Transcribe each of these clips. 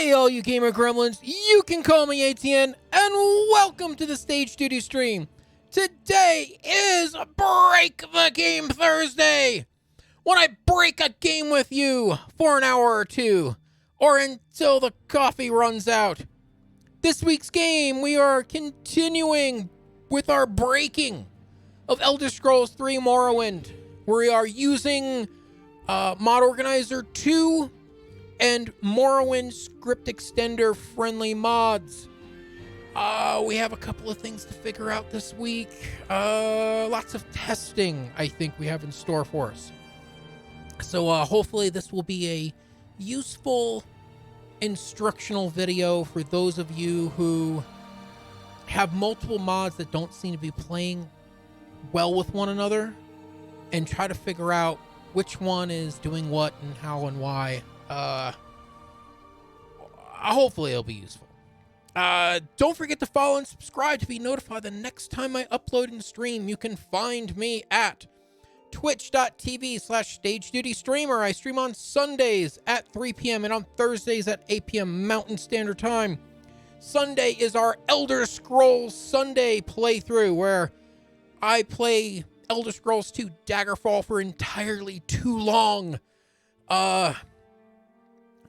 Hey all you gamer gremlins, you can call me ATN, and welcome to the Stage Duty stream. Today is Break the Game Thursday, when I break a game with you for an hour or two, or until the coffee runs out. This week's game, we are continuing with our breaking of Elder Scrolls 3 Morrowind. We are using Mod Organizer 2 and Morrowind script extender friendly mods. We have a couple of things to figure out this week. Lots of testing, I think, we have in store for us. So hopefully this will be a useful instructional video for those of you who have multiple mods that don't seem to be playing well with one another, and try to figure out which one is doing what and how and why. Hopefully it'll be useful. Don't forget to follow and subscribe to be notified the next time I upload and stream. You can find me at twitch.tv/StageDoodyStreamer. I stream on Sundays at 3 p.m. and on Thursdays at 8 p.m. Mountain Standard Time. Sunday is our Elder Scrolls Sunday playthrough, where I play Elder Scrolls 2 Daggerfall for entirely too long.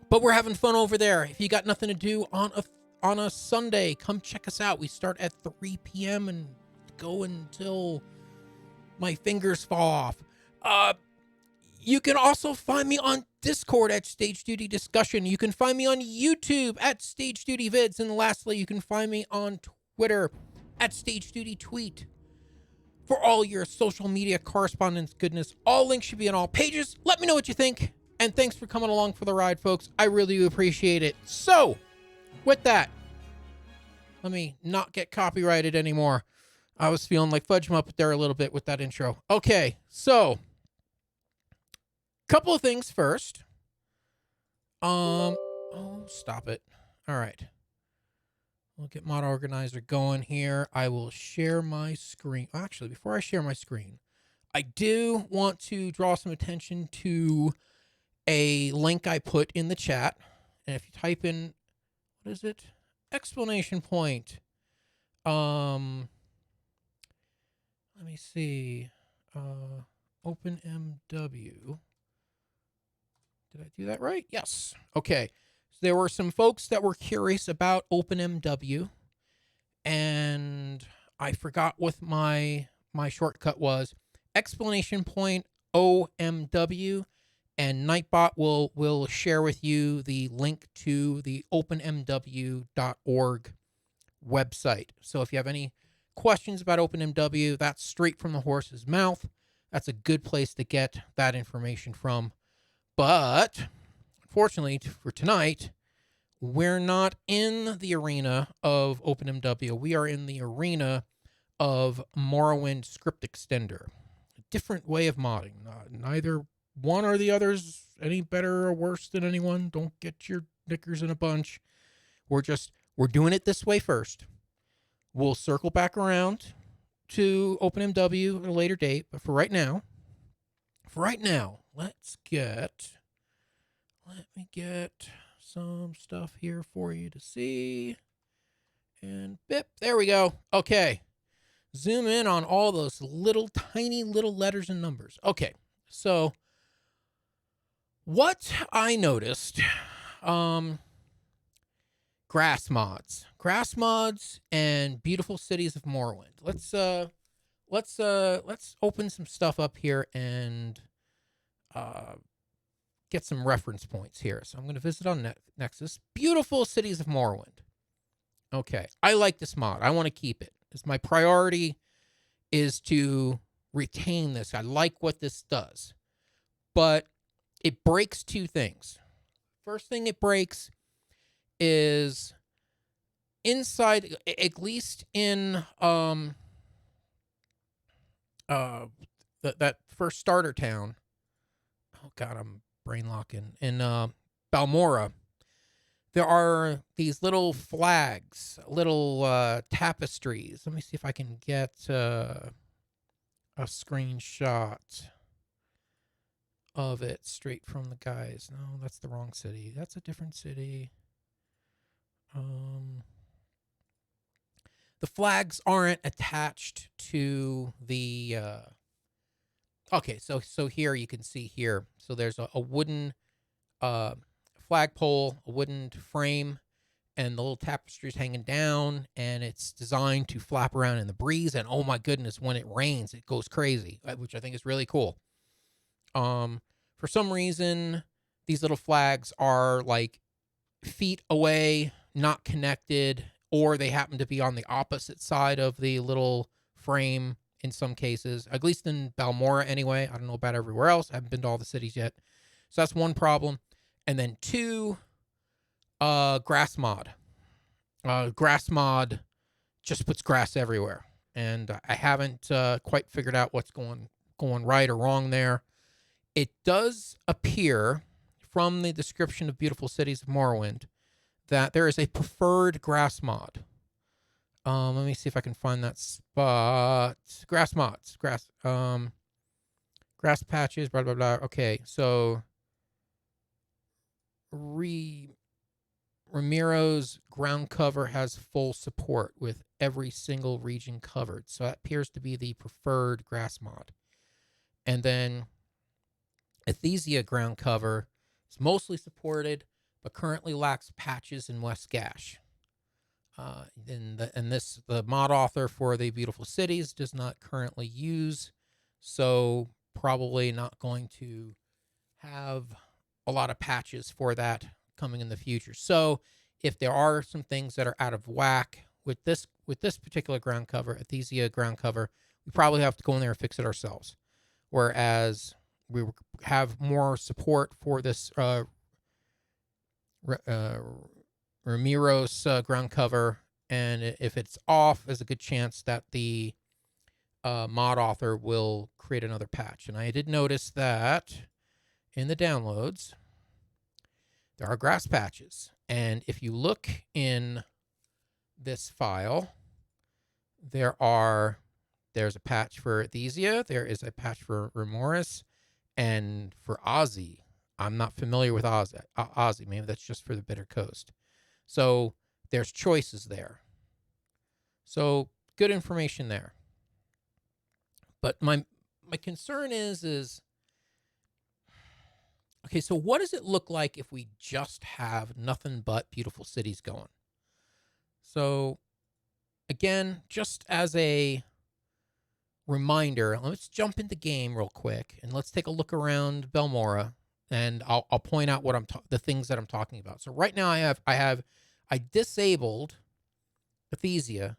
But we're having fun over there. If you got nothing to do on a Sunday, come check us out. We start at 3 p.m. and go until my fingers fall off. You can also find me on Discord at Stage Duty Discussion. You can find me on YouTube at StageDoodyVids. And lastly, you can find me on Twitter at StageDoodyTweet. For all your social media correspondence goodness, all links should be on all pages. Let me know what you think. And thanks for coming along for the ride, folks. I really do appreciate it. So, with that, let me not get copyrighted anymore. I was feeling like Fudge Muppet there a little bit with that intro. Okay, so, couple of things first. Oh, stop it. All right. We'll get Mod Organizer going here. I will share my screen. Actually, before I share my screen, I do want to draw some attention to a link I put in the chat. And if you type in, what is it? Exclamation point. Let me see. OpenMW. Did I do that right? Yes. Okay. So there were some folks that were curious about OpenMW, and I forgot what my shortcut was. Exclamation point OMW, and Nightbot will share with you the link to the openmw.org website. So if you have any questions about OpenMW, that's straight from the horse's mouth. That's a good place to get that information from. But unfortunately for tonight, we're not in the arena of OpenMW. We are in the arena of Morrowind script extender. A different way of modding. Neither one or the other's any better or worse than anyone. Don't get your knickers in a bunch. We're doing it this way first. We'll circle back around to OpenMW at a later date, but for right now, let me get some stuff here for you to see. And bip, there we go. Okay. Zoom in on all those tiny little letters and numbers. Okay. So what I noticed, grass mods and beautiful cities of Morrowind. Let's open some stuff up here and get some reference points here. So I'm going to visit on Nexus. Beautiful cities of Morrowind. Okay, I like this mod. I want to keep it. My priority is to retain this. I like what this does, but it breaks two things. First thing it breaks is inside, at least in that first starter town. Oh God, I'm brain locking. In Balmora, there are these little flags, little tapestries. Let me see if I can get a screenshot of it straight from the guys. No, that's the wrong city. That's a different city. The flags aren't attached to the okay, so here you can see here. So there's a wooden flagpole, a wooden frame, and the little tapestry's hanging down, and it's designed to flap around in the breeze. And oh my goodness, when it rains, it goes crazy, which I think is really cool. For some reason, these little flags are like feet away, not connected, or they happen to be on the opposite side of the little frame in some cases, at least in Balmora anyway. I don't know about everywhere else. I haven't been to all the cities yet. So that's one problem. And then two, grass mod. Grass mod just puts grass everywhere. And I haven't quite figured out what's going right or wrong there. It does appear from the description of Beautiful Cities of Morrowind that there is a preferred grass mod. Let me see if I can find that spot. Grass mods. Grass patches, blah, blah, blah. Okay, so Ramiro's ground cover has full support with every single region covered. So that appears to be the preferred grass mod. And then Athesia ground cover is mostly supported, but currently lacks patches in West Gash. The mod author for the Beautiful Cities does not currently use, so probably not going to have a lot of patches for that coming in the future. So if there are some things that are out of whack with this particular ground cover, Athesia ground cover, we probably have to go in there and fix it ourselves. Whereas we have more support for this Ramiro's ground cover, and if it's off, there's a good chance that the mod author will create another patch. And I did notice that in the downloads, there are grass patches. And if you look in this file, there's a patch for Athesia, there is a patch for Remorse, and for Ozzy. I'm not familiar with Ozzy. Maybe that's just for the Bitter Coast. So there's choices there. So good information there. But my concern is okay, so what does it look like if we just have nothing but Beautiful Cities going? So again, just as a reminder, let's jump into game real quick and let's take a look around Balmora, and I'll point out what the things that I'm talking about. So right now I disabled Athesia,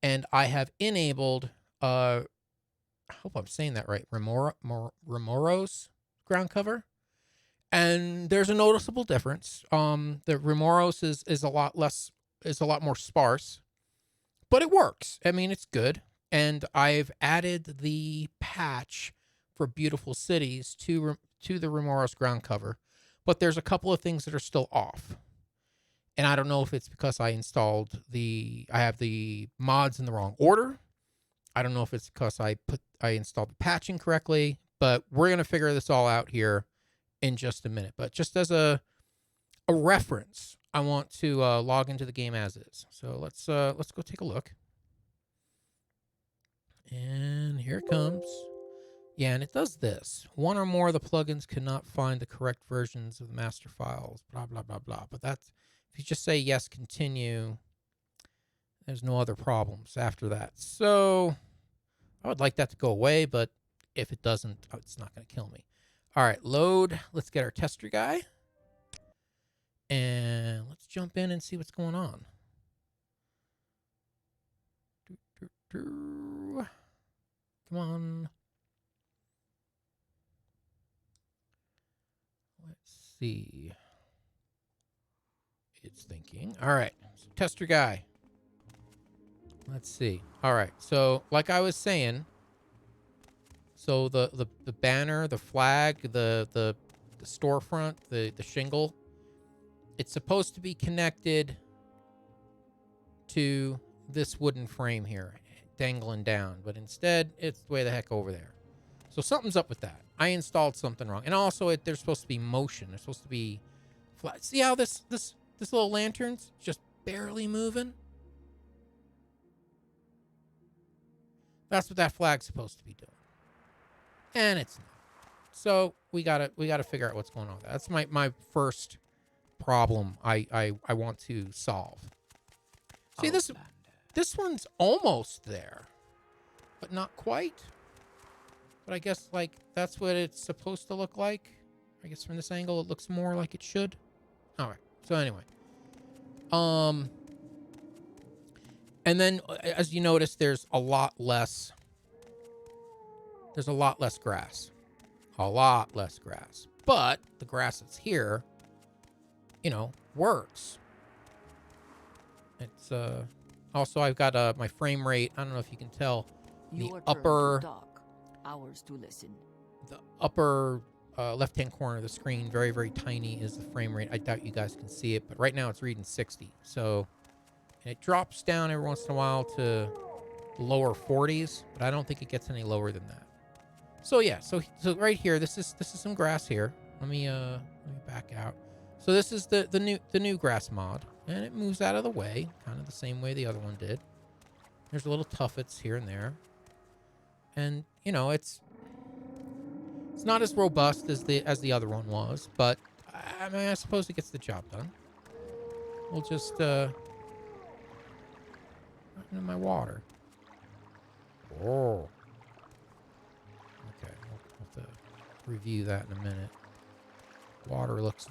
and I have enabled I hope I'm saying that right, Remoro's ground cover. And there's a noticeable difference. The Remoros is a lot more sparse, but it works. I mean, it's good. And I've added the patch for Beautiful Cities to the Remoros ground cover, but there's a couple of things that are still off. And I don't know if it's because I have the mods in the wrong order. I don't know if it's because I installed the patch incorrectly, but we're going to figure this all out here in just a minute. But just as a reference, I want to log into the game as is. So let's go take a look. And here it comes. Yeah, and it does this. One or more of the plugins cannot find the correct versions of the master files, blah, blah, blah, blah. But that's, if you just say yes, continue, there's no other problems after that. So I would like that to go away, but if it doesn't, it's not going to kill me. All right, load. Let's get our tester guy. And let's jump in and see what's going on. Come on. Let's see. It's thinking. All right, so tester guy. Let's see. All right, so like I was saying, so the banner, the flag, the storefront, the shingle, it's supposed to be connected to this wooden frame here, dangling down, but instead it's way the heck over there. So something's up with that. I installed something wrong, and also there's supposed to be motion. There's supposed to be flat. See how this little lantern's just barely moving. That's what that flag's supposed to be doing. And it's not. So we gotta figure out what's going on with that. That's my first problem I want to solve. See, this one's almost there, but not quite. But I guess, like, that's what it's supposed to look like. I guess from this angle, it looks more like it should. All right. So anyway, and then as you notice, there's a lot less. There's a lot less grass. A lot less grass. But the grass that's here, you know, works. It's also I've got my frame rate. I don't know if you can tell. The upper hours to listen. The upper left-hand corner of the screen, very, very tiny, is the frame rate. I doubt you guys can see it, but right now it's reading 60. So, and it drops down every once in a while to the lower 40s, but I don't think it gets any lower than that. So yeah, so right here, this is some grass here. Let me back out. So this is the new grass mod, and it moves out of the way, kind of the same way the other one did. There's a little tuffets here and there, and you know it's not as robust as the other one was, but I mean I suppose it gets the job done. We'll just into my water. Oh. Okay, we'll have to review that in a minute. Water looks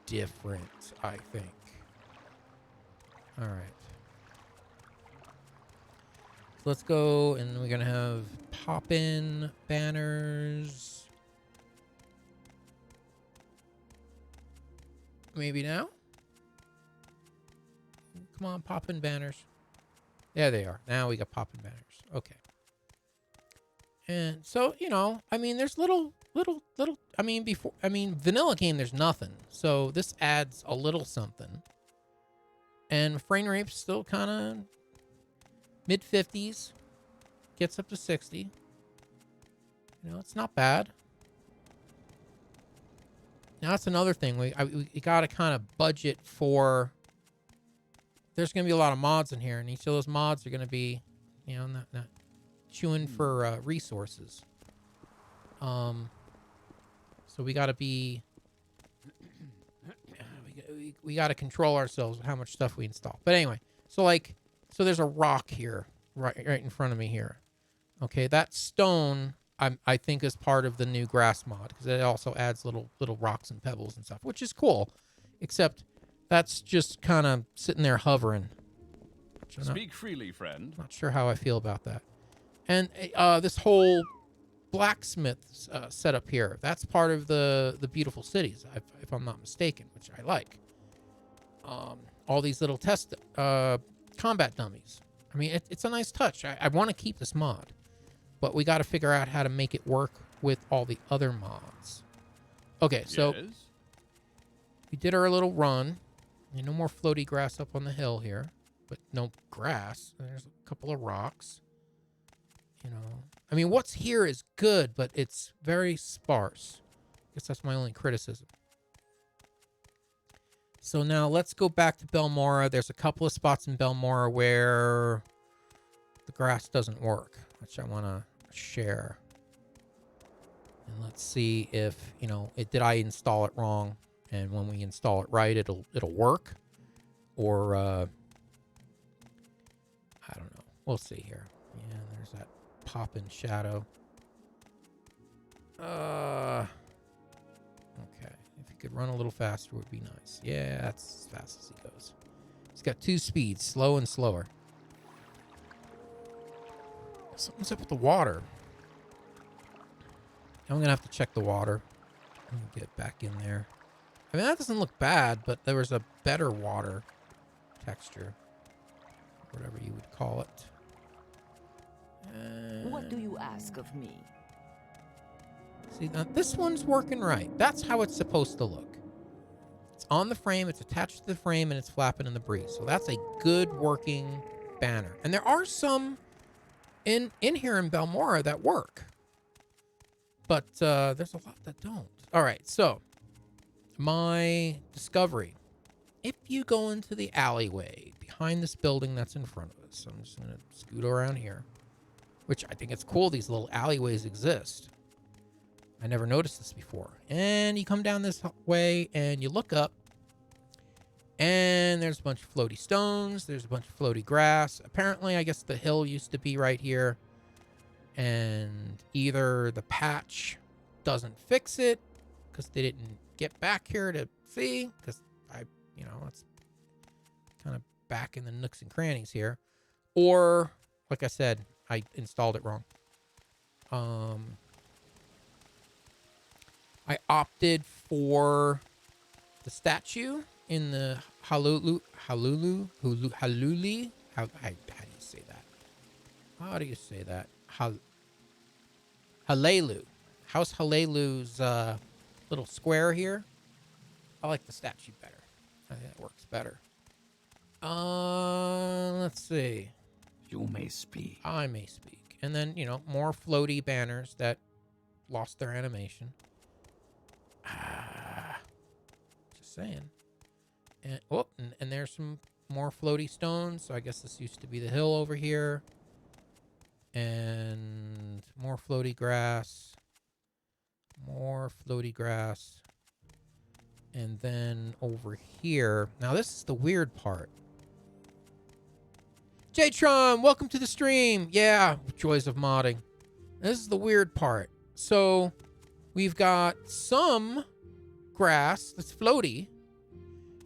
different, I think. All right. So let's go, and we're going to have pop-in banners. Maybe now? Come on, pop-in banners. There they are. Now we got pop-in banners. Okay. And so, you know, I mean, there's little, I mean, vanilla game, there's nothing. So this adds a little something. And frame rate's still kind of mid-50s. Gets up to 60. You know, it's not bad. Now, that's another thing. We got to kind of budget for... There's going to be a lot of mods in here, and each of those mods are going to be, you know, not chewing for resources. So we got to be... we got to control ourselves with how much stuff we install. But anyway, so there's a rock here, right in front of me here. Okay, that stone... I think is part of the new grass mod, because it also adds little rocks and pebbles and stuff, which is cool. Except that's just kind of sitting there hovering. Speak freely, friend. Not sure how I feel about that. And this whole blacksmith setup here, that's part of the beautiful cities, if I'm not mistaken, which I like. All these little test combat dummies. I mean, it's a nice touch. I want to keep this mod. But we got to figure out how to make it work with all the other mods. Okay, so we did our little run. And no more floaty grass up on the hill here. But no grass. There's a couple of rocks. You know, I mean, what's here is good, but it's very sparse. I guess that's my only criticism. So now let's go back to Belmora. There's a couple of spots in Belmora where the grass doesn't work, which I want to share. And let's see if, you know, did I install it wrong? And when we install it right, it'll work. Or, I don't know. We'll see here. Yeah, there's that pop-in shadow. Okay. If he could run a little faster, would be nice. Yeah, that's as fast as he goes. He's got 2 speeds, slow and slower. Something's up with the water. I'm going to have to check the water. Let me get back in there. I mean, that doesn't look bad, but there was a better water texture. Whatever you would call it. What do you ask of me? See, now this one's working right. That's how it's supposed to look. It's on the frame, it's attached to the frame, and it's flapping in the breeze. So that's a good working banner. And there are some... in here in Belmora that work. But there's a lot that don't. All right, so my discovery. If you go into the alleyway behind this building that's in front of us. So I'm just going to scoot around here, which I think it's cool these little alleyways exist. I never noticed this before. And you come down this way and you look up, and there's a bunch of floaty stones. There's a bunch of floaty grass. Apparently, I guess the hill used to be right here, and either the patch doesn't fix it because they didn't get back here to see, because it's kind of back in the nooks and crannies here, or like I said, I installed it wrong. I opted for the statue in the Haluli. How do you say that? How do you say that? Halelu. House Halelu's little square here. I like the statue better. I think that works better. Let's see. You may speak. I may speak. And then, more floaty banners that lost their animation. Just saying. And and there's some more floaty stones. So I guess this used to be the hill over here. And more floaty grass. More floaty grass. And then over here. Now this is the weird part. Jtron, welcome to the stream. Yeah, joys of modding. This is the weird part. So we've got some grass that's floaty,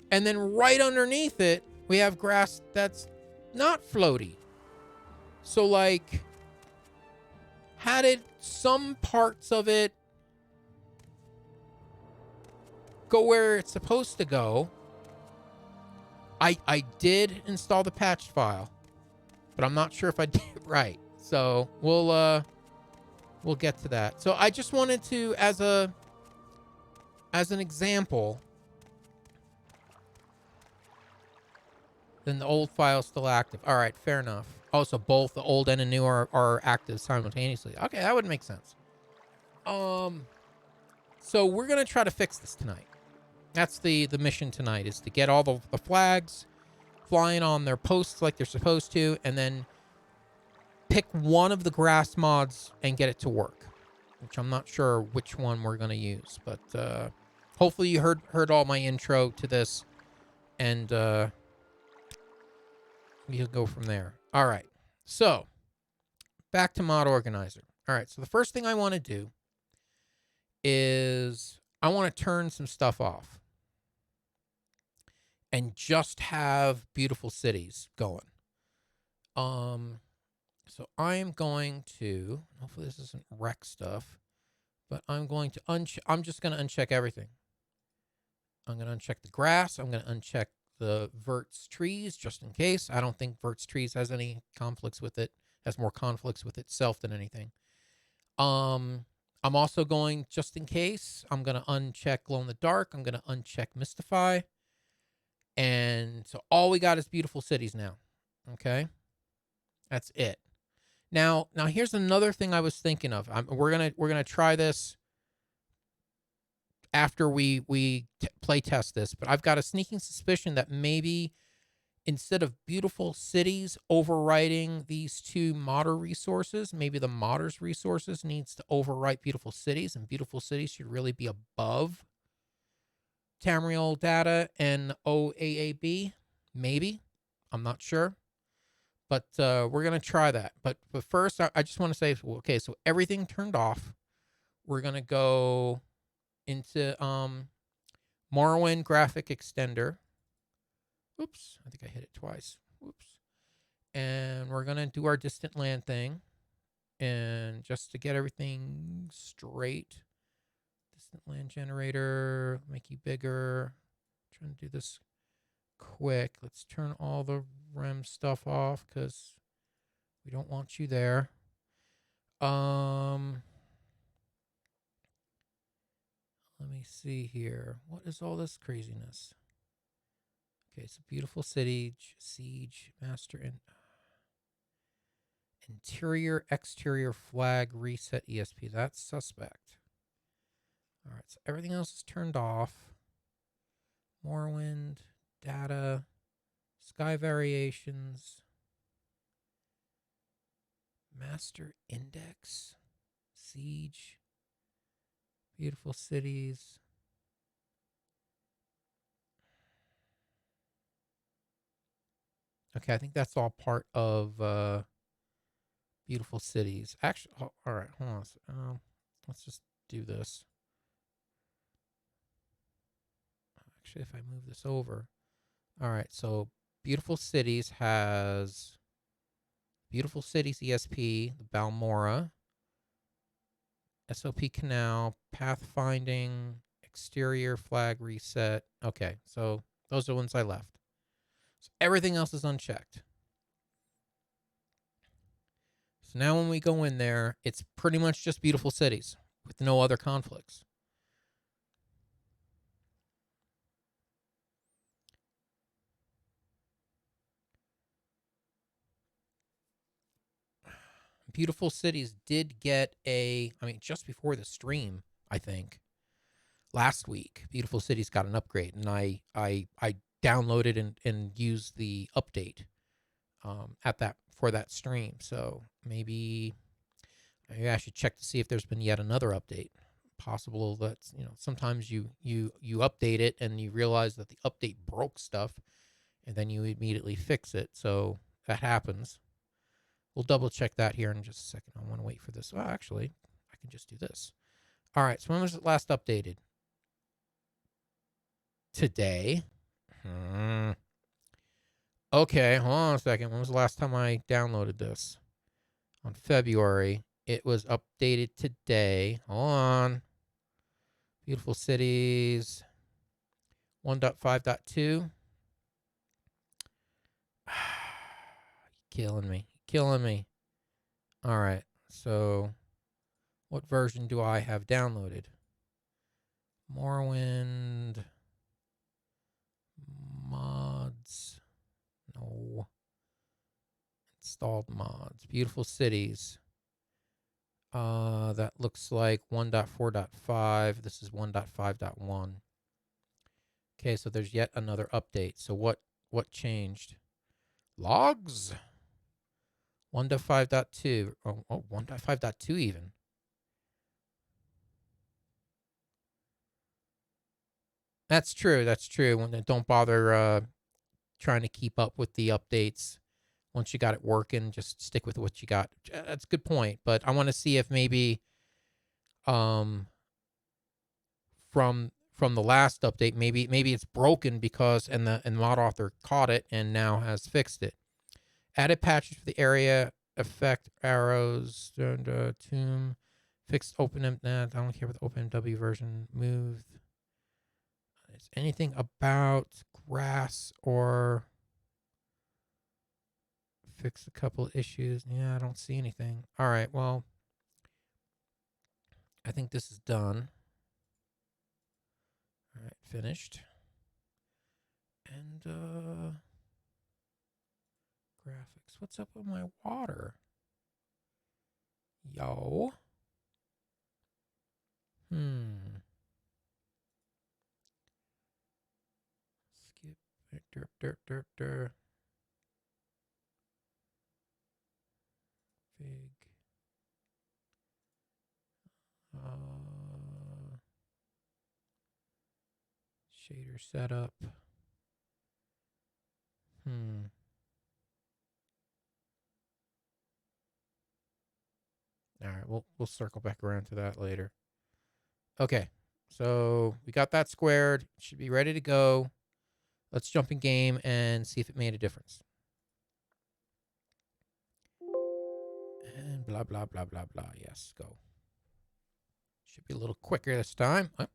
and then right underneath it, we have grass that's not floaty. So, like, how did some parts of it go where it's supposed to go? I did install the patch file, but I'm not sure if I did it right. So we'll get to that. So I just wanted to, as an example, then the old file is still active. All right, fair enough. Oh, so both the old and the new are active simultaneously. Okay, that would make sense. So we're gonna try to fix this tonight. That's the mission tonight, is to get all the flags flying on their posts like they're supposed to, and then pick one of the grass mods and get it to work, which I'm not sure which one we're going to use, but hopefully you heard all my intro to this, and we'll go from there. All right, so back to Mod Organizer. All right, so the first thing I want to do is I want to turn some stuff off and just have beautiful cities going. So I am going to, hopefully this isn't wreck stuff, but I'm going to I'm just going to uncheck everything. I'm going to uncheck the grass. I'm going to uncheck the Vert's trees just in case. I don't think Vert's trees has any conflicts with it, has more conflicts with itself than anything. I'm also going, just in case, I'm going to uncheck glow in the dark. I'm going to uncheck mystify. And so all we got is beautiful cities now. Okay? That's it. Now here's another thing I was thinking of. We're gonna try this after we play test this, but I've got a sneaking suspicion that maybe instead of beautiful cities overwriting these two modder resources, maybe the modders resources needs to overwrite beautiful cities, and beautiful cities should really be above Tamriel data and OAAB. Maybe. I'm not sure. But we're going to try that. But first, I just want to say, okay, so everything turned off. We're going to go into Morrowind graphic extender. Oops, I think I hit it twice. Whoops. And we're going to do our distant land thing. And just to get everything straight, distant land generator, make you bigger. I'm trying to do this quick. Let's turn all the REM stuff off because we don't want you there. Let me see here. What is all this craziness? Okay, so beautiful city, siege, master, and interior, exterior flag, reset ESP. That's suspect. All right, so everything else is turned off. Morrowind, data, Sky variations. Master index. Siege. Beautiful cities. Okay, I think that's all part of beautiful cities. Actually, all right, hold on. Let's just do this. Actually, if I move this over. All right, so Beautiful Cities has Beautiful Cities ESP, the Balmora, SOP Canal, Pathfinding, Exterior Flag Reset. Okay, so those are the ones I left. So everything else is unchecked. So now when we go in there, it's pretty much just Beautiful Cities with no other conflicts. Beautiful Cities did get just before the stream, I think, last week, Beautiful Cities got an upgrade, and I downloaded and used the update for that stream. So maybe I should check to see if there's been yet another update. Possible that sometimes you update it and you realize that the update broke stuff, and then you immediately fix it. So that happens. We'll double check that here in just a second. I want to wait for this. Well, actually, I can just do this. All right, so when was it last updated? Today. Okay, hold on a second. When was the last time I downloaded this? On February. It was updated today. Hold on. Beautiful Cities 1.5.2. Killing me. Killing me. All right, so what version do I have downloaded? Morrowind mods. No. Installed mods. Beautiful Cities. That looks like 1.4.5. This is 1.5.1. Okay, so there's yet another update. So what changed? Logs? 1.5.2. Oh, 1.5.2 even. That's true. That's true. When don't bother trying to keep up with the updates. Once you got it working, just stick with what you got. That's a good point. But I want to see if maybe from the last update, maybe it's broken because and the mod author caught it and now has fixed it. Added patches for the area effect arrows tomb fixed open. Nah, I don't care about the OpenMW version. Moved. Is anything about grass or fix a couple of issues? Yeah, I don't see anything. All right, well, I think this is done. All right, finished. And graphics. What's up with my water? Yo. Skip. Dirt. Big. Shader setup. All right, we'll circle back around to that later. Okay, so we got that squared. Should be ready to go. Let's jump in game and see if it made a difference. And blah, blah, blah, blah, blah. Yes, go. Should be a little quicker this time. Oh, it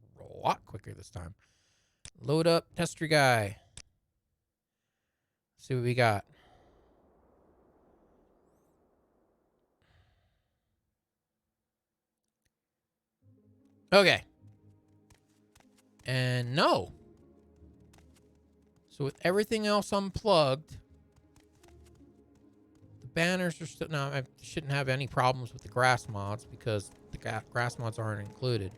was a lot quicker this time. Load up tester guy. See what we got. Okay. And no. So with everything else unplugged, the banners are still... Now, I shouldn't have any problems with the grass mods because the grass mods aren't included.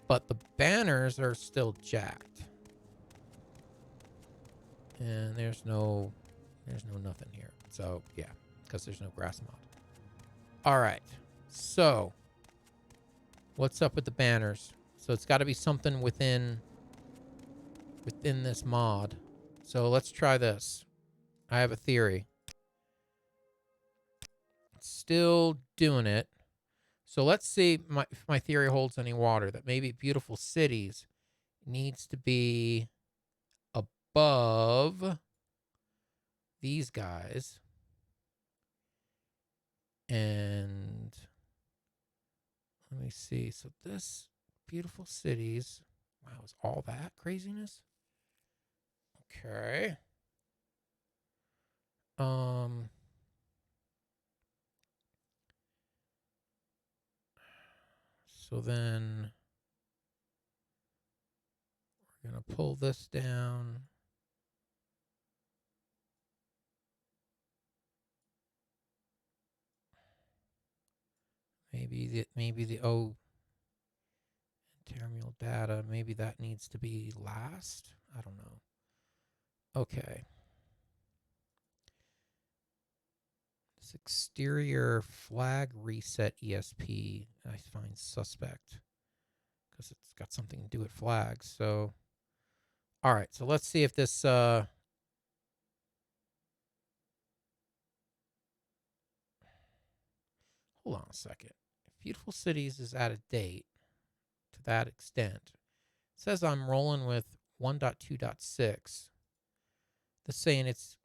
But the banners are still jacked. And there's no nothing here. So, yeah, because there's no grass mod. All right. So, what's up with the banners? So, it's got to be something within this mod. So, let's try this. I have a theory. Still doing it. So, let's see if my theory holds any water, that maybe Beautiful Cities needs to be above these guys. And let me see. So this Beautiful Cities. Wow, is all that craziness? Okay. So then we're gonna pull this down. Maybe the terminal data, maybe that needs to be last. I don't know. Okay. This exterior flag reset ESP I find suspect because it's got something to do with flags. So, all right. So let's see if this. Hold on a second. If Beautiful Cities is out of date to that extent, it says I'm rolling with 1.2.6. This saying it's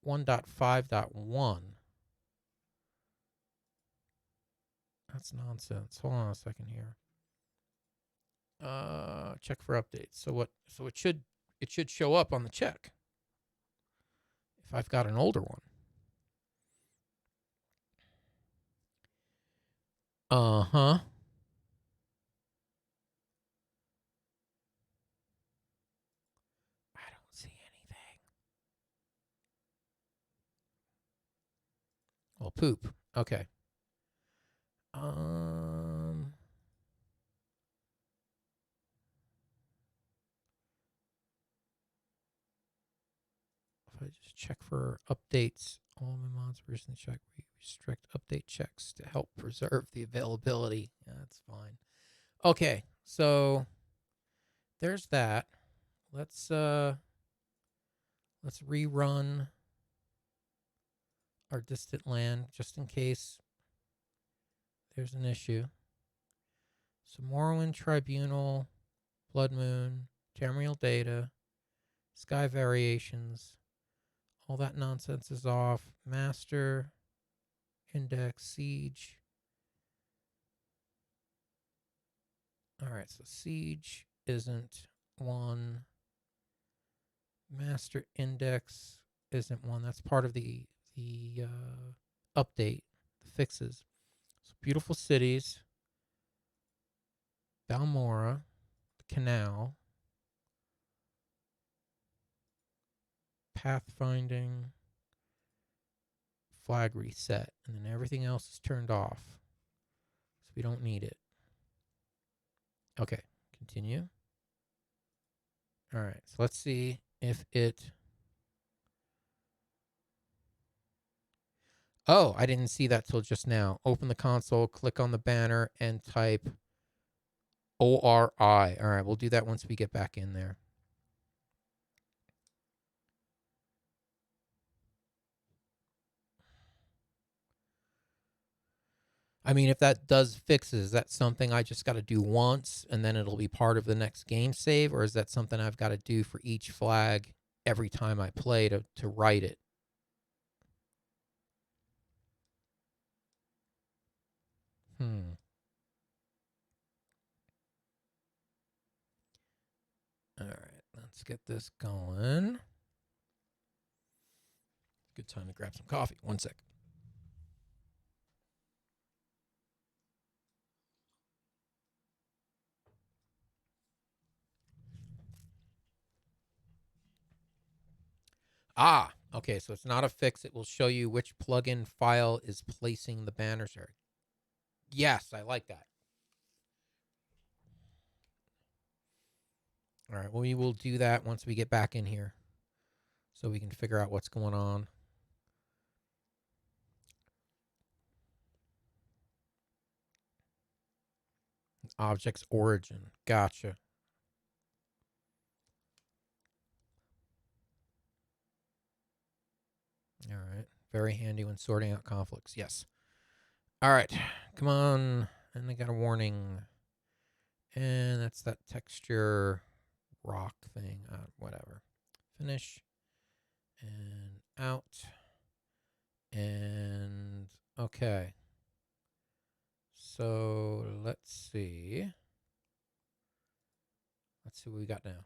1.5.1. That's nonsense. Hold on a second here. Check for updates. So it should show up on the check if I've got an older one. Uh-huh. I don't see anything. Well, poop. Okay. If I just check for updates, all my mods recently check. We restrict update checks to help preserve the availability. Yeah, that's fine. Okay, so there's that. Let's rerun our distant land just in case there's an issue. So Morrowind Tribunal, Blood Moon, Tamriel data, sky variations, all that nonsense is off. Master, index, siege. All right, so siege isn't one. Master index isn't one. That's part of the update, the fixes. So Beautiful Cities, Balmora, the Canal, pathfinding, flag reset, and then everything else is turned off. So we don't need it. Okay, continue. All right, so let's see if it... Oh, I didn't see that till just now. Open the console, click on the banner, and type ORI. All right, we'll do that once we get back in there. I mean, if that does fixes, is that something I just got to do once and then it'll be part of the next game save? Or is that something I've got to do for each flag every time I play to write it? All right, let's get this going. Good time to grab some coffee. One sec. Ah, okay, so it's not a fix. It will show you which plugin file is placing the banners there. Yes, I like that. All right, well, we will do that once we get back in here. so we can figure out what's going on. Object's origin. Gotcha. All right. Very handy when sorting out conflicts. Yes. All right. Come on. And I got a warning. And that's that texture rock thing. Whatever. Finish. And out. And okay. So let's see. Let's see what we got now.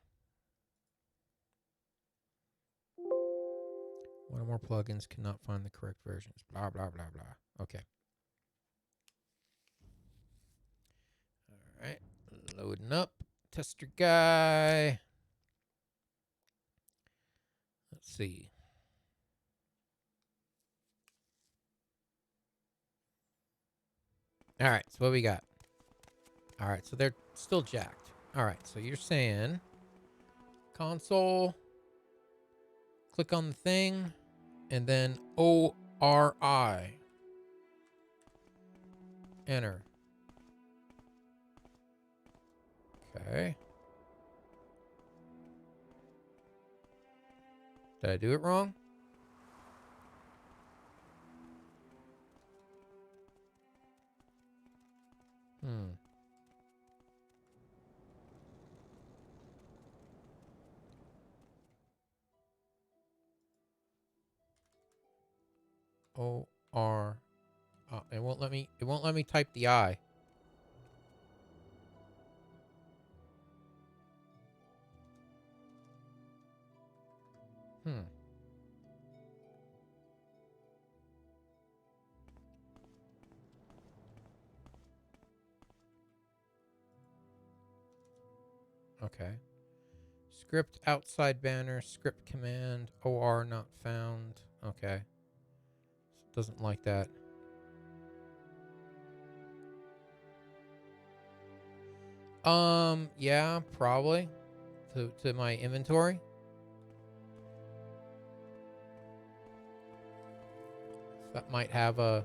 One or more plugins cannot find the correct versions. Blah, blah, blah, blah. Okay. All right. Loading up. Tester guy. Let's see. All right. So what we got? All right. So they're still jacked. All right. So you're saying console, click on the thing, and then ORI. Enter. Okay. Did I do it wrong? O-R. It won't let me type the I. Okay. Script outside banner, script command, OR not found. Okay. Doesn't like that. Yeah, probably. To my inventory. That might have a...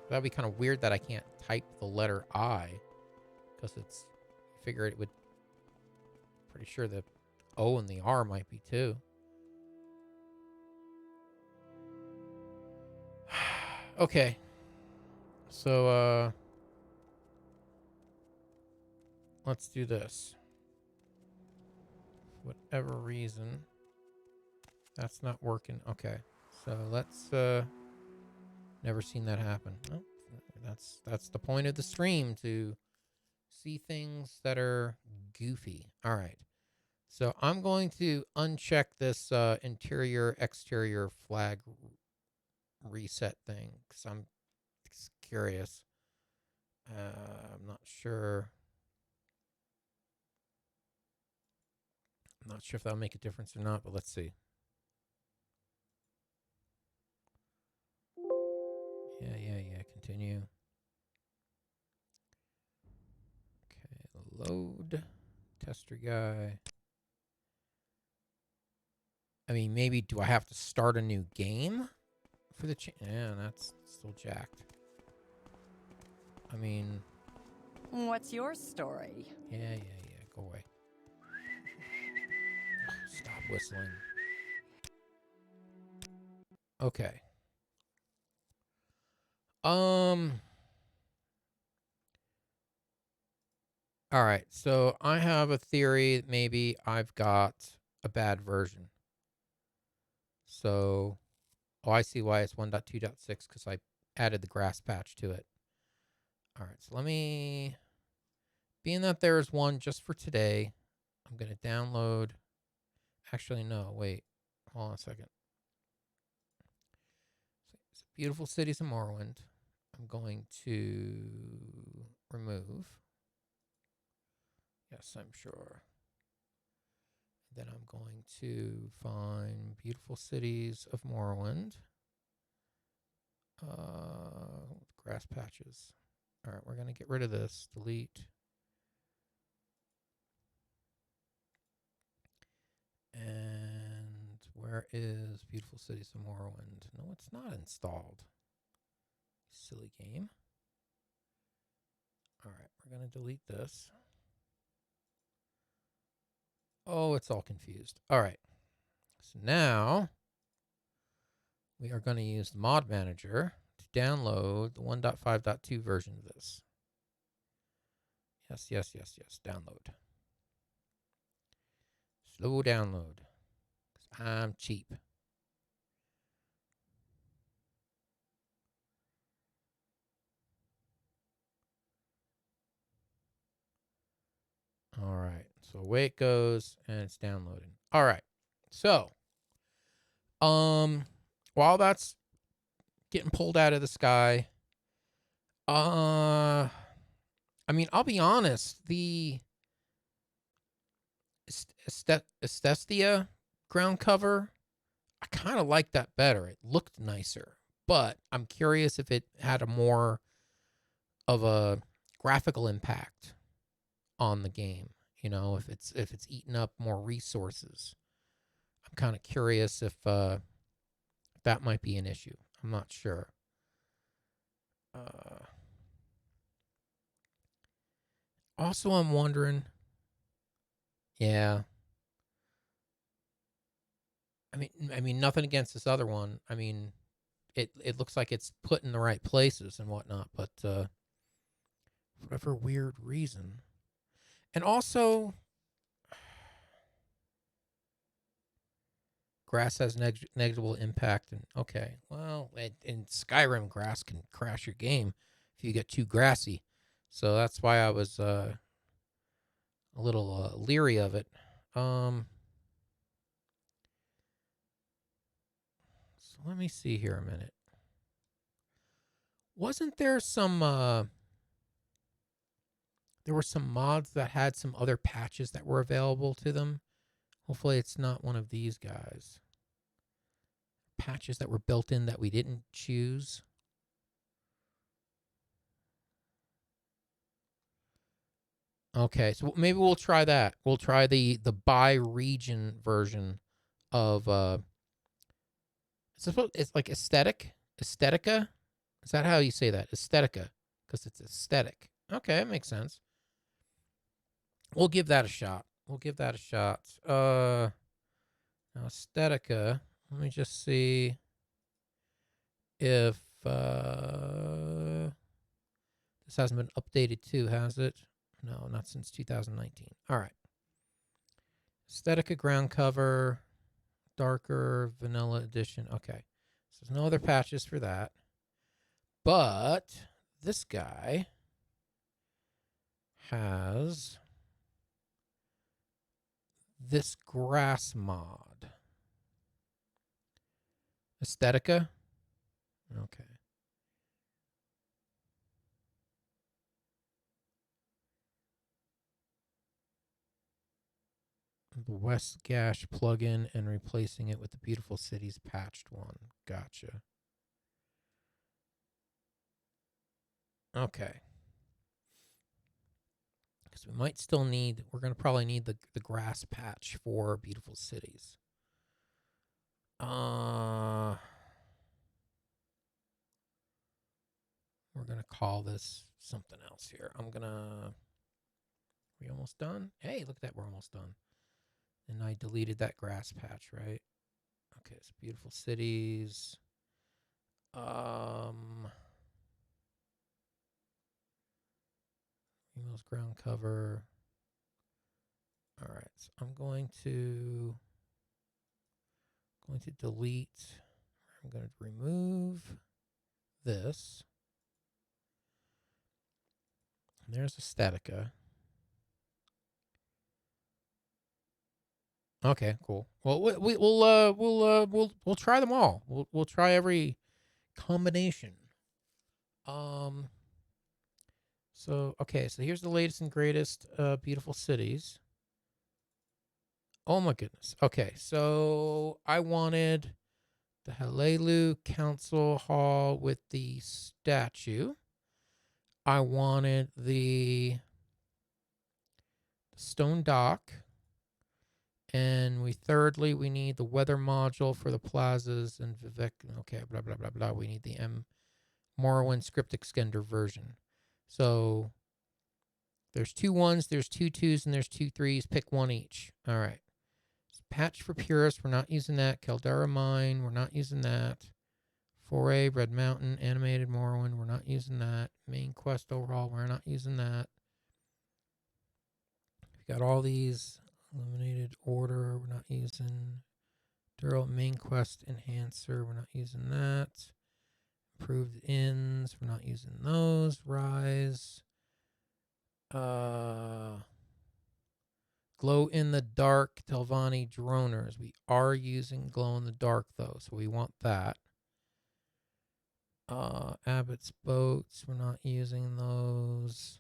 That'd be kind of weird that I can't type the letter I. Because it's... I figure it would... Pretty sure the O and the R might be too. Okay. So, let's do this. For whatever reason, that's not working. Okay. So let's, never seen that happen. Oh, that's the point of the stream, to see things that are goofy. All right. So I'm going to uncheck this interior exterior flag reset thing because I'm curious. I'm not sure. I'm not sure if that'll make a difference or not, but let's see. Yeah. Continue. Okay, load. Tester guy. I mean, maybe do I have to start a new game for the yeah, that's still jacked. I mean... What's your story? Yeah. Go away. Stop whistling. Okay. All right, so I have a theory that maybe I've got a bad version. So, I see why it's 1.2.6 because I added the grass patch to it. All right, so let me, being that there's one just for today, I'm going to download. Actually, no, wait, hold on a second. So beautiful cities in Morrowind. I'm going to remove. Yes, I'm sure. Then I'm going to find beautiful cities of Morrowind. Grass patches. All right, we're going to get rid of this. Delete. And where Where is Beautiful Cities of Morrowind? No, it's not installed. Silly game. All right, we're going to delete this. Oh, it's all confused. All right. So now we are going to use the mod manager to download the 1.5.2 version of this. Yes, yes, yes, yes. Download. Slow download. 'Cause I'm cheap. All right. So away it goes, and it's downloading. All right. So, while that's getting pulled out of the sky, I mean, I'll be honest, the Esthestia ground cover, I kind of like that better. It looked nicer, but I'm curious if it had a more of a graphical impact on the game. You know, if it's eaten up more resources. I'm kind of curious if that might be an issue. I'm not sure. Also, I'm wondering. Yeah. I mean, nothing against this other one. I mean, it looks like it's put in the right places and whatnot, but for whatever weird reason. And also, grass has negligible impact. And okay, well, in Skyrim, grass can crash your game if you get too grassy. So that's why I was a little leery of it. So let me see here a minute. Wasn't there some there were some mods that had some other patches that were available to them? Hopefully it's not one of these guys. Patches that were built in that we didn't choose. Okay, so maybe we'll try that. We'll try the by region version of it's like Aesthetica. Is that how you say that? Aesthetica, because it's aesthetic. Okay, that makes sense. We'll give that a shot. We'll give that a shot. Now Aesthetica. Let me just see if this hasn't been updated too, has it? No, not since 2019. All right. Aesthetica ground cover, darker vanilla edition. Okay. So there's no other patches for that. But this guy has this grass mod. Aesthetica? Okay. The West Gash plugin and replacing it with the Beautiful Cities patched one. Gotcha. Okay. Because we might still need, we're going to probably need the grass patch for Beautiful Cities. We're going to call this something else here. We almost done? Hey, look at that, we're almost done. And I deleted that grass patch, right? Okay, so Beautiful Cities. Emails ground cover. All right, so I'm going to delete. I'm going to remove this. And there's Aesthetica. Okay, cool. Well, we'll try them all. We'll try every combination. So okay, so here's the latest and greatest Beautiful Cities. Oh my goodness. Okay, so I wanted the Hallelu Council Hall with the statue. I wanted the stone dock And thirdly, we need the weather module for the plazas and Vivek. Okay, blah, blah, blah, blah. We need the Morrowind script extender version. So there's 2 1s, there's 2 2s, and there's 2 3s. Pick one each. All right. Patch for Purist, we're not using that. Caldera Mine, we're not using that. Foray, Red Mountain, Animated Morrowind, we're not using that. Main Quest overhaul, we're not using that. We got all these. Eliminated Order, we're not using. Dural Main Quest Enhancer, we're not using that. Improved Inns, we're not using those. Rise. Glow in the Dark Telvanni Droners. We are using Glow in the Dark though, so we want that. Abbott's Boats, we're not using those.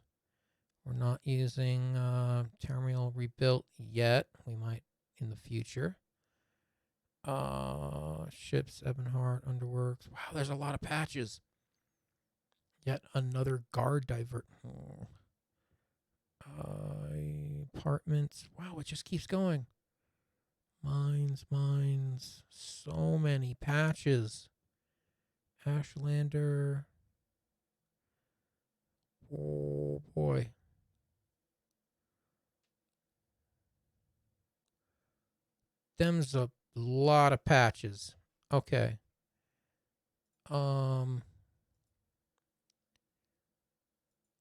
We're not using Terminal Rebuilt yet. We might in the future. Ships, Ebonheart, Underworks. Wow, there's a lot of patches. Yet another guard divert. Apartments. Wow, it just keeps going. Mines. So many patches. Ashlander. Oh, boy. Them's a lot of patches. Okay. All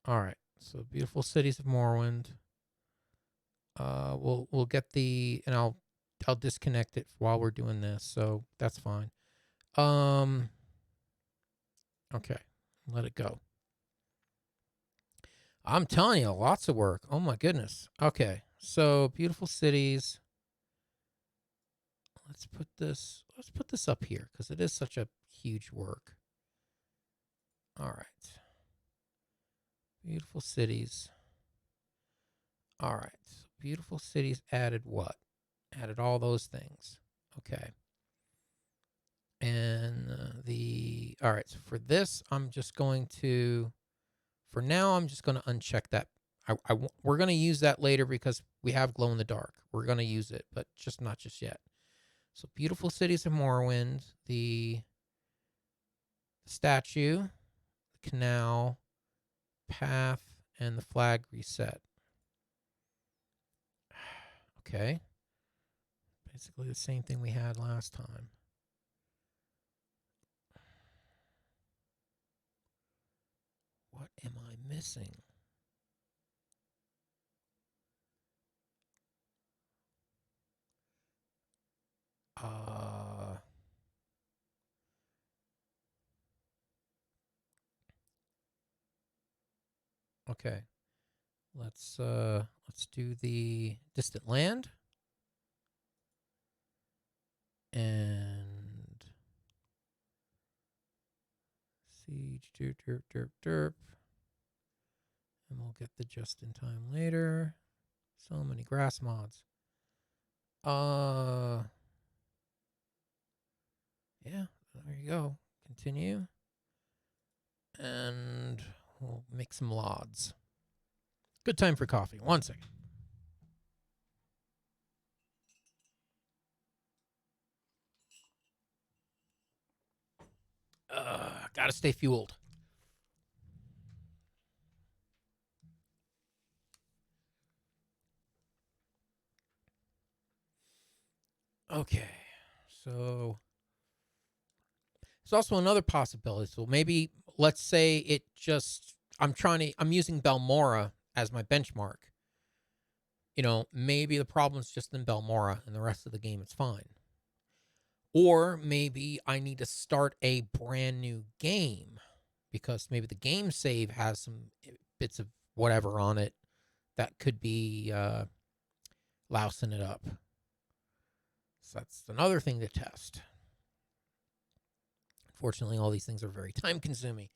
right. So Beautiful Cities of Morrowind. We'll get the, and I'll disconnect it while we're doing this, so that's fine. Okay, let it go. I'm telling you, lots of work. Oh my goodness. Okay, so Beautiful Cities. Let's put this up here because it is such a huge work. All right. Beautiful Cities. All right. Beautiful Cities added what? Added all those things. Okay. And all right, so for this, I'm just going to, for now, I'm just going to uncheck that. We're going to use that later because we have glow in the dark. We're going to use it, but just not just yet. So Beautiful Cities of Morrowind, the statue, the canal, path, and the flag reset. Okay. Basically the same thing we had last time. What am I missing? Okay. Let's do the distant land. And siege derp. And we'll get the just in time later. So many grass mods. Yeah, there you go. Continue. And we'll make some lods. Good time for coffee. 1 second. Gotta stay fueled. Okay, so there's also another possibility. So maybe let's say it just I'm using Balmora as my benchmark. You know, maybe the problem's just in Balmora and the rest of the game is fine. Or maybe I need to start a brand new game because maybe the game save has some bits of whatever on it that could be lousing it up. So that's another thing to test. Unfortunately, all these things are very time consuming.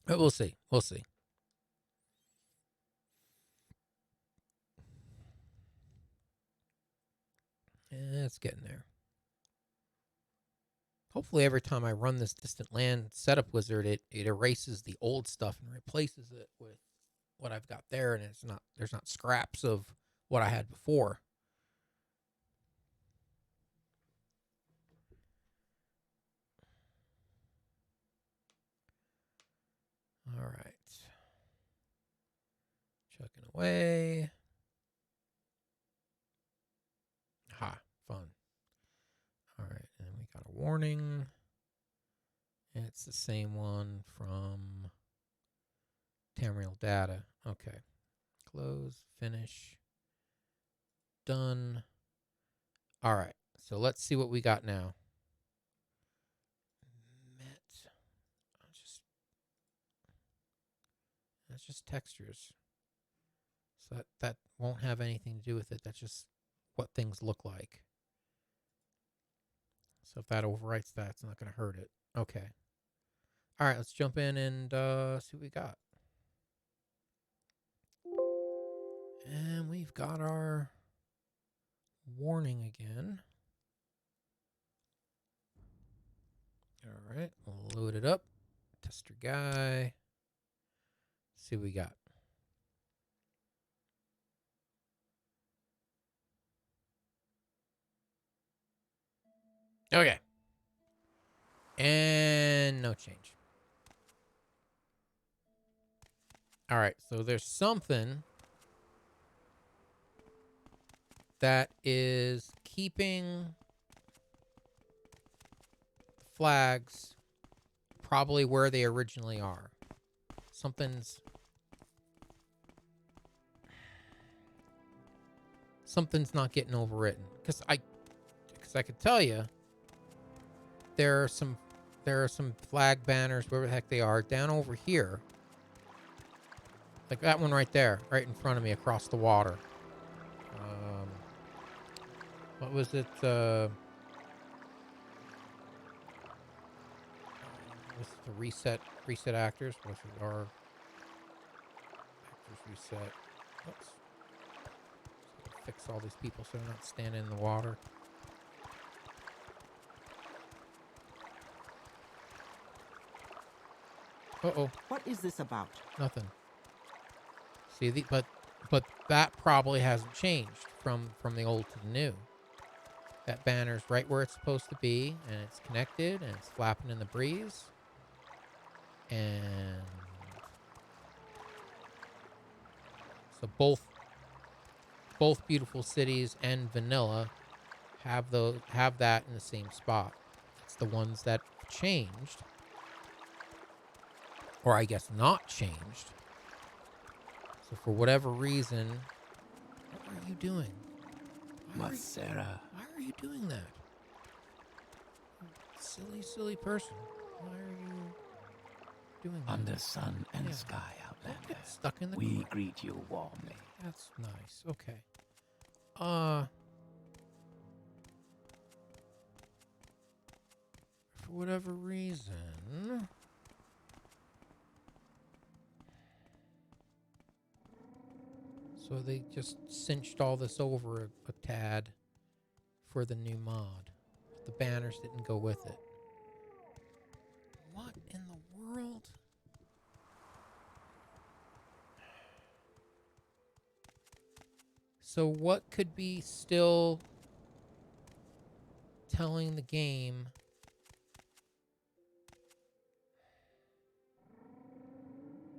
But we'll see. We'll see. It's getting there. Hopefully every time I run this distant land setup wizard, it erases the old stuff and replaces it with what I've got there, and there's not scraps of what I had before. All right. Chucking away. Ha, fun. All right, and we got a warning. And it's the same one from Tamriel data. Okay. Close, finish, done. All right, so let's see what we got now. That's just textures. So that won't have anything to do with it. That's just what things look like. So if that overwrites that, it's not going to hurt it. Okay. All right, let's jump in and see what we got. And we've got our warning again. All right, we'll load it up. Tester guy. See what we got. Okay. And no change. All right, so there's something that is keeping the flags probably where they originally are. Something's not getting overwritten. Because I could tell you there are some flag banners, wherever the heck they are, down over here. Like that one right there, right in front of me across the water. What was it? Was it the reset actors? Was it our actors reset? Oops. Fix all these people so they're not standing in the water. Uh-oh. What is this about? Nothing. See, but that probably hasn't changed from the old to the new. That banner's right where it's supposed to be, and it's connected, and it's flapping in the breeze. And so both Beautiful Cities and Vanilla have that in the same spot. It's the ones that changed, or I guess not changed. So for whatever reason, what are you doing? Why are you doing that? Silly person. Why are you doing that? Under sun and sky, Outlander, Don't get stuck in the we corner. greet you warmly. That's nice. Okay. For whatever reason, so they just cinched all this over a tad for the new mod. The banners didn't go with it. What in the world? So what could be still telling the game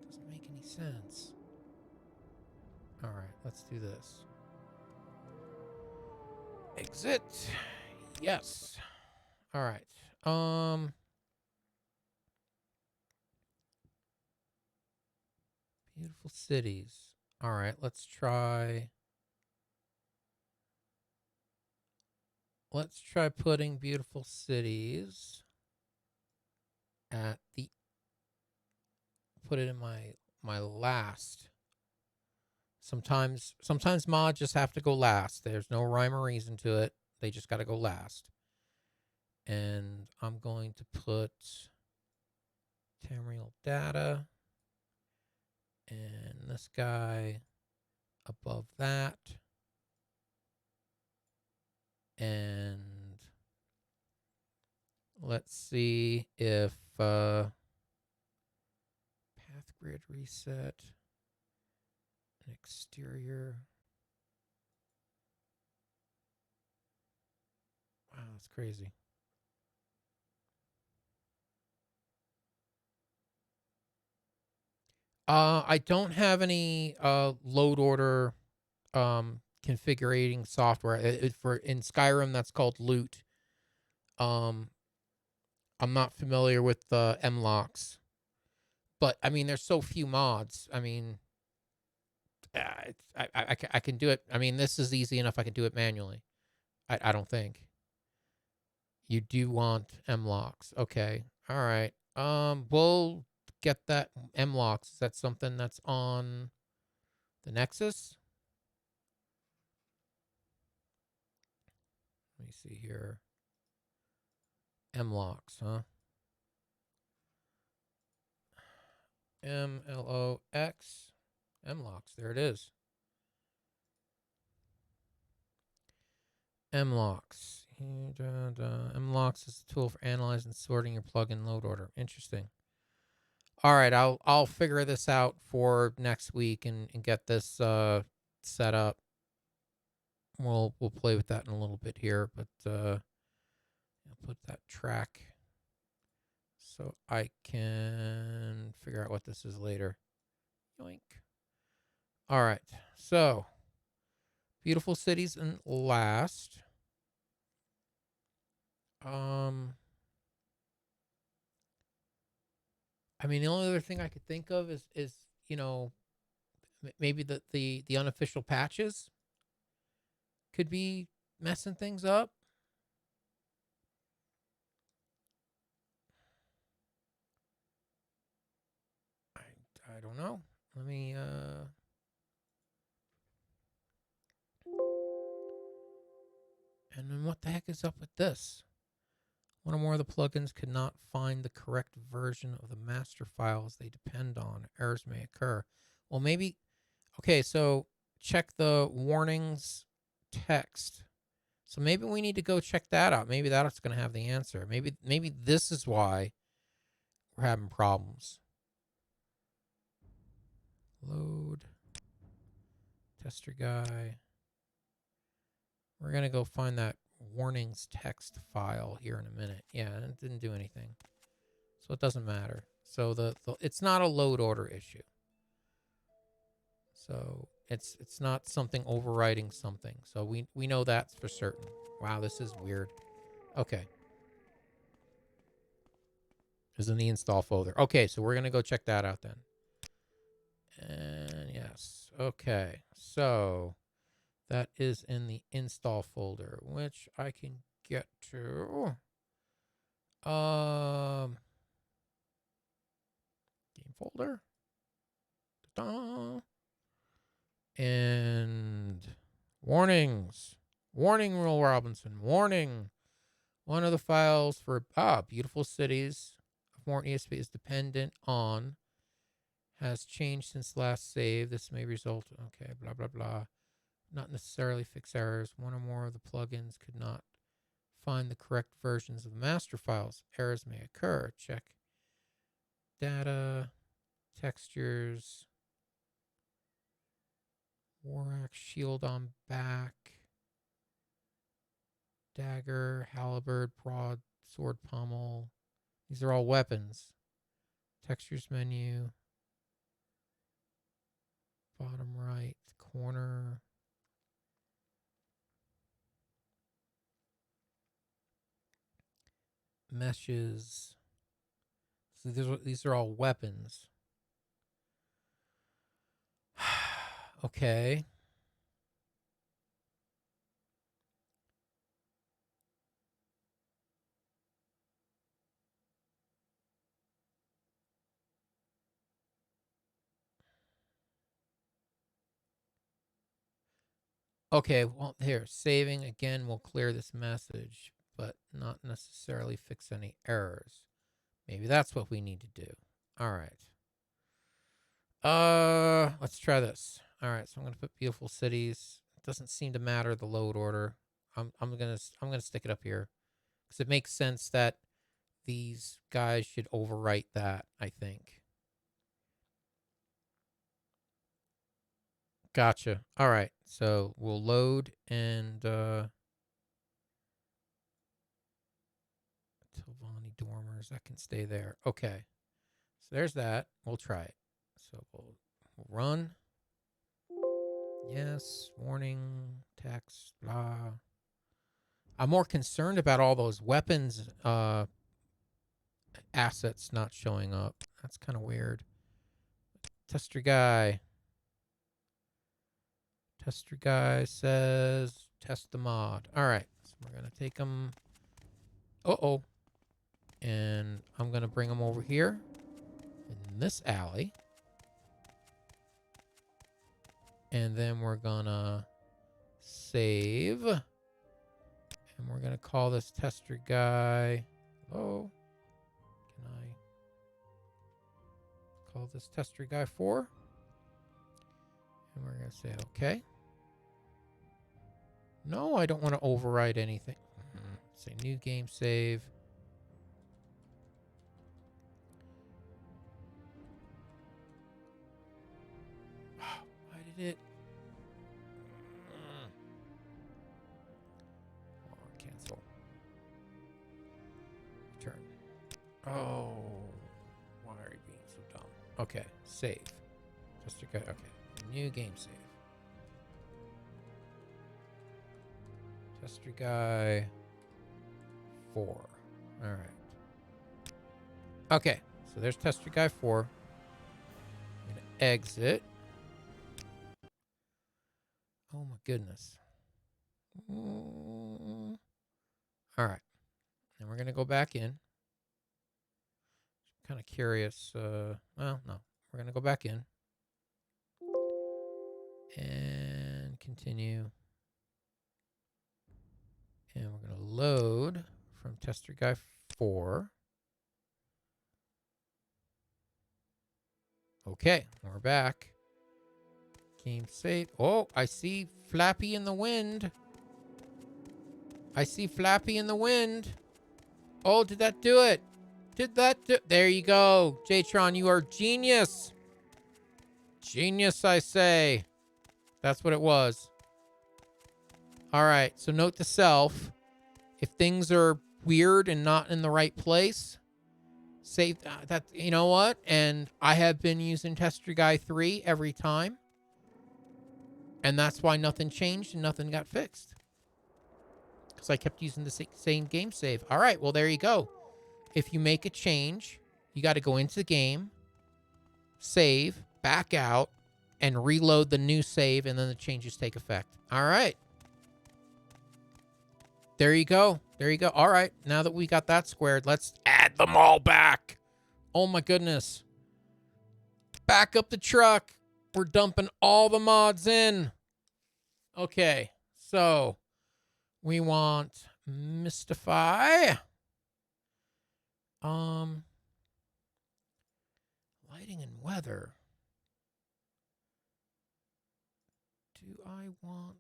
doesn't make any sense? All right, let's do this. Exit. Yes. All right. Beautiful cities. All right, let's try putting beautiful cities at the put it in my last. Sometimes mods just have to go last. There's no rhyme or reason to it. They just got to go last. And I'm going to put Tamriel data and this guy above that. And Let's see if path grid reset, an exterior. Wow, that's crazy. I don't have any load order configuring software. For in Skyrim, that's called loot. I'm not familiar with the mlocks, but I mean, there's so few mods. I mean, I can do it. I mean, this is easy enough. I can do it manually. I don't think you do want mlocks. Okay, all right. We'll get that mlocks. Is that something that's on the Nexus? Let me see here. mlocks, huh? MLOX. mlocks. There it is. mlocks. mlocks is a tool for analyzing and sorting your plugin load order. Interesting. All right, I'll figure this out for next week and get this set up. We'll play with that in a little bit here, but I'll put that track so I can figure out what this is later. Yoink. All right, so beautiful cities and last. I mean, the only other thing I could think of is you know, maybe the unofficial patches could be messing things up. I don't know. Let me and then what the heck is up with this? One or more of the plugins could not find the correct version of the master files they depend on. Errors may occur. Well, maybe. Okay, so check the warnings text. So maybe we need to go check that out. Maybe that's going to have the answer. Maybe this is why we're having problems. Load. Tester guy. We're going to go find that warnings text file here in a minute. Yeah, it didn't do anything. So it doesn't matter. So it's not a load order issue. So it's not something overriding something. So we know that's for certain. Wow, this is weird. Okay. Is in the install folder. Okay, so we're going to go check that out then. And yes. Okay. So that is in the install folder, which I can get to. Game folder. Ta-da. And warnings. Warning, Will Robinson. Warning. One of the files for beautiful cities of Morton ESP is dependent on has changed since last save. This may result. Okay, blah blah blah. Not necessarily fix errors. One or more of the plugins could not find the correct versions of the master files. Errors may occur. Check data, textures, war axe, shield on back, dagger, halberd, broad, sword pommel. These are all weapons. Textures menu, bottom right corner. Meshes. So these are all weapons. Okay. Okay, well, here, saving again will clear this message, but not necessarily fix any errors. Maybe that's what we need to do. All right. Let's try this. All right, so I'm gonna put beautiful cities. It doesn't seem to matter the load order. I'm gonna stick it up here because it makes sense that these guys should overwrite that, I think. Gotcha. All right. So we'll load and Tilvani Dormers, that can stay there. Okay. So there's that. We'll try it. So we'll run. Yes. Warning. Text. Blah. I'm more concerned about all those weapons assets not showing up. That's kind of weird. Tester guy. Tester guy says test the mod. All right. So we're going to take them. Uh-oh. And I'm going to bring them over here in this alley. And then we're going to save. And we're going to call this tester guy. Hello? Can I call this tester guy 4? And we're going to say okay. No, I don't want to override anything. Say new game save. Why did it? Cancel. Return. Oh, why are you being so dumb? Okay, save. Just okay. New game save. Tester guy 4. All right. Okay, so there's tester guy 4. I'm gonna exit. Oh my goodness. All right. And we're going to go back in. I'm kind of curious. Well, no. We're going to go back in. And continue. And we're going to load from tester guy 4. Okay, we're back. Game save. Oh, I see Flappy in the wind. I see Flappy in the wind. Oh, did that do it? Did that do... There you go. Jtron, you are genius. Genius, I say. That's what it was. All right, so note to self. If things are weird and not in the right place, save that. You know what? And I have been using Tester Guy 3 every time. And that's why nothing changed and nothing got fixed. Because I kept using the same game save. All right, well, there you go. If you make a change, you got to go into the game, save, back out, and reload the new save, and then the changes take effect. All right. There you go. There you go. All right, now that we got that squared, let's add them all back. Oh, my goodness. Back up the truck. We're dumping all the mods in. Okay, so we want Mystify. Lighting and weather. Do I want...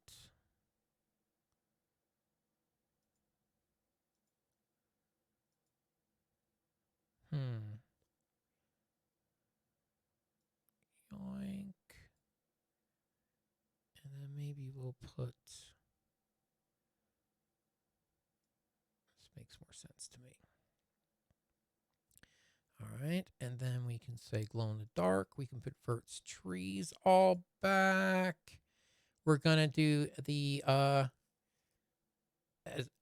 Yoink. And then maybe we'll put... This makes more sense to me. All right, and then we can say glow in the dark. We can put Vert's trees all back. We're gonna do the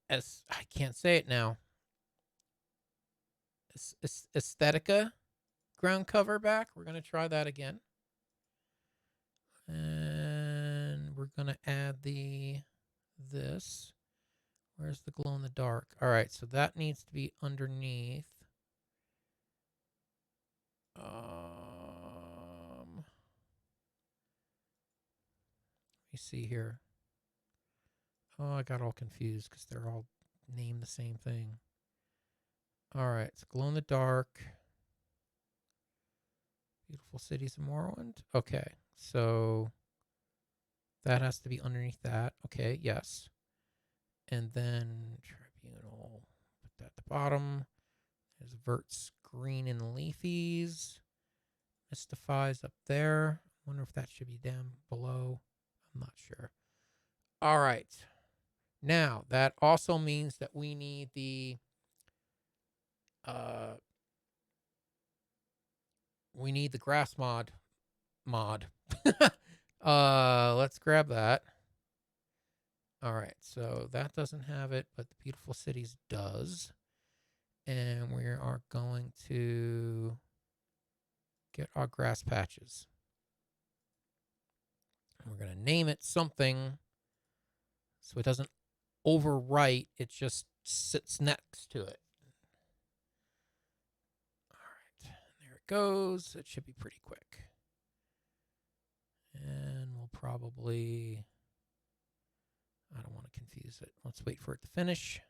as I can't say it now. Aesthetica ground cover back. We're gonna try that again, and we're gonna add this. Where's the glow in the dark? All right, so that needs to be underneath. Let me see here. Oh, I got all confused because they're all named the same thing. All right, so glow in the dark. Beautiful cities of Morrowind. Okay, so that has to be underneath that. Okay, yes. And then Tribunal, put that at the bottom. There's Vert's green and leafies. Mystifies up there. Wonder if that should be down below. I'm not sure. All right. Now, that also means that we need the grass mod. Let's grab that. All right, so that doesn't have it, but the Beautiful Cities does. And we are going to get our grass patches. We're going to name it something so it doesn't overwrite, it just sits next to it. All right, there it goes. It should be pretty quick. And we'll probably, I don't want to confuse it. Let's wait for it to finish.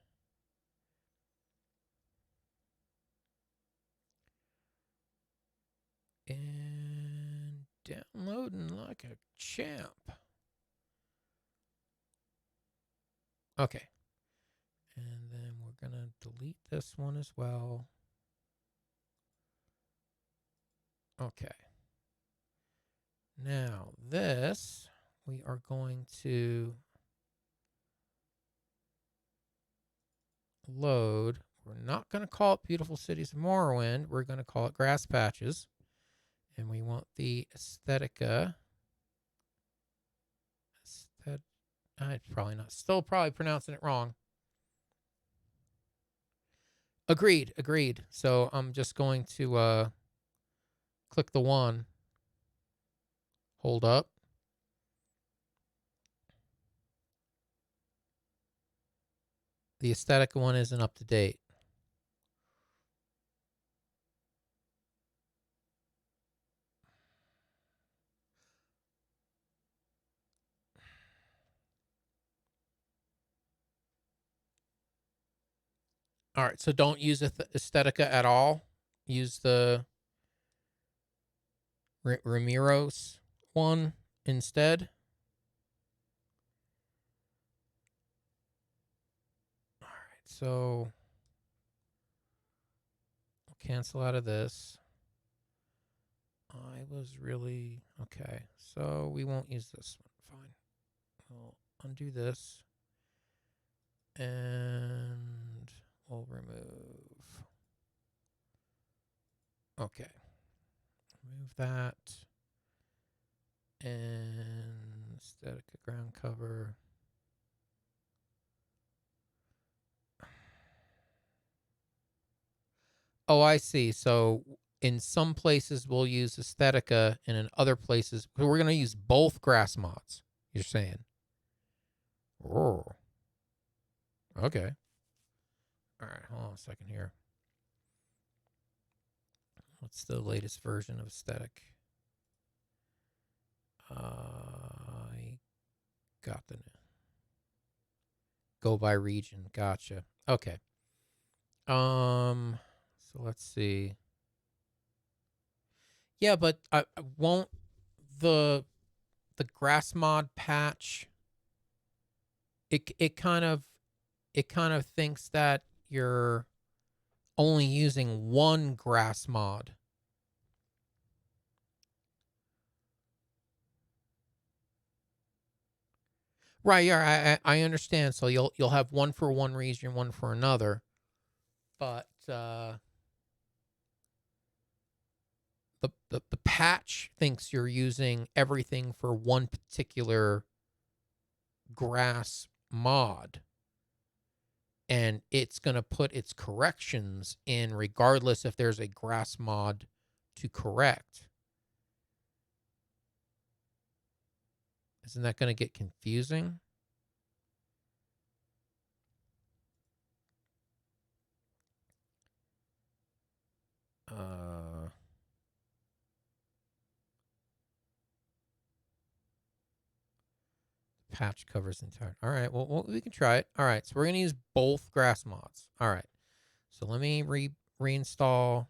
And downloading like a champ. Okay. And then we're going to delete this one as well. Okay. Now this, we are going to load. We're not going to call it Beautiful Cities of Morrowind. We're going to call it Grass Patches. And we want the Aesthetica. I'm probably not. Still probably pronouncing it wrong. Agreed. So I'm just going to click the one. Hold up. The Aesthetica one isn't up to date. All right, so don't use Aesthetica at all. Use the Ramiros one instead. All right, so I'll cancel out of this. I was really okay. So we won't use this one. Fine. We'll undo this. And we'll remove. Okay. Remove that. And Aesthetica ground cover. Oh, I see. So in some places we'll use Aesthetica, and in other places we're going to use both grass mods. You're saying? Oh. Okay. All right. Hold on a second here. What's the latest version of Aesthetic? I got the go by region. Gotcha. Okay. So let's see. Yeah, but won't the grass mod patch? It kind of thinks that you're only using one grass mod. Right, yeah, I understand. So you'll have one for one region, one for another. But the patch thinks you're using everything for one particular grass mod. And it's going to put its corrections in regardless if there's a grass mod to correct. Isn't that going to get confusing? Patch covers entire. All right, well, we can try it. All right, so we're going to use both grass mods. All right, so let me reinstall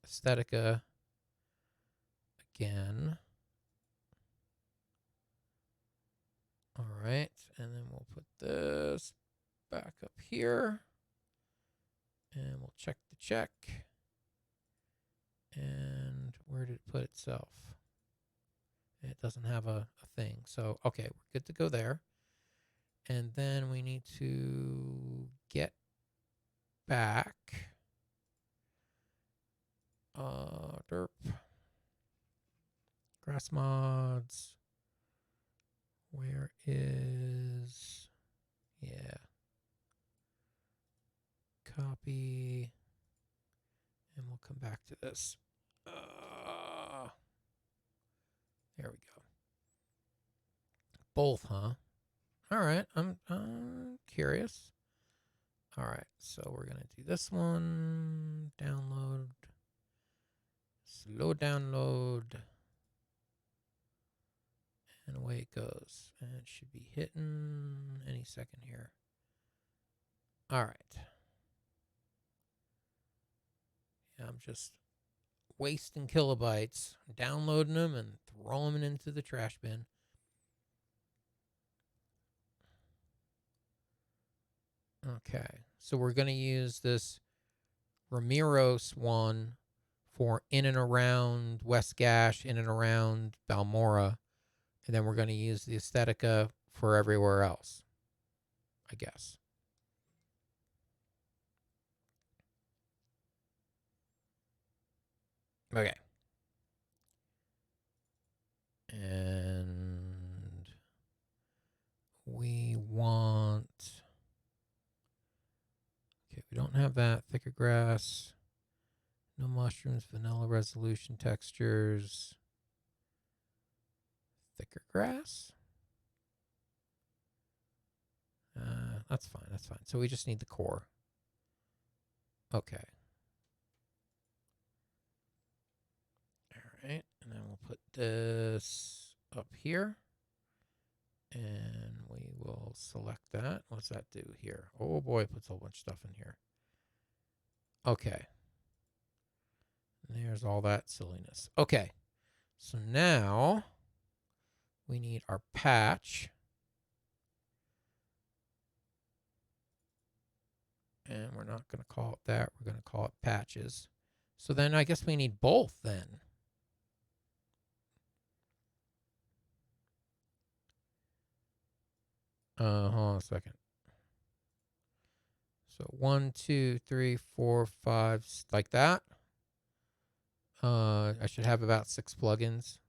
Aesthetica again. All right, and then we'll put this back up here. And we'll check the check. And where did it put itself? It doesn't have a thing. So, okay, we're good to go there. And then we need to get back. Derp. Grass mods. Where is... Yeah. Copy. And we'll come back to this. There we go. Both, huh? All right. I'm curious. All right. So we're going to do this one. Download. Slow download. And away it goes. And it should be hitting any second here. All right. Yeah, I'm just wasting kilobytes, downloading them and throwing them into the trash bin. Okay, so we're going to use this Ramiros one for in and around West Gash, in and around Balmora, and then we're going to use the Aesthetica for everywhere else, I guess. Okay. And we want... Okay, we don't have that. Thicker grass. No mushrooms, vanilla resolution textures. Thicker grass? That's fine, that's fine. So we just need the core. Okay. All right, and then we'll put this up here. And we will select that. What's that do here? Oh boy, it puts a whole bunch of stuff in here. Okay. There's all that silliness. Okay. So now we need our patch. And we're not going to call it that. We're going to call it patches. So then I guess we need both then. Hold on a second. So 1, 2, 3, 4, 5, like that. I should have about 6 plugins.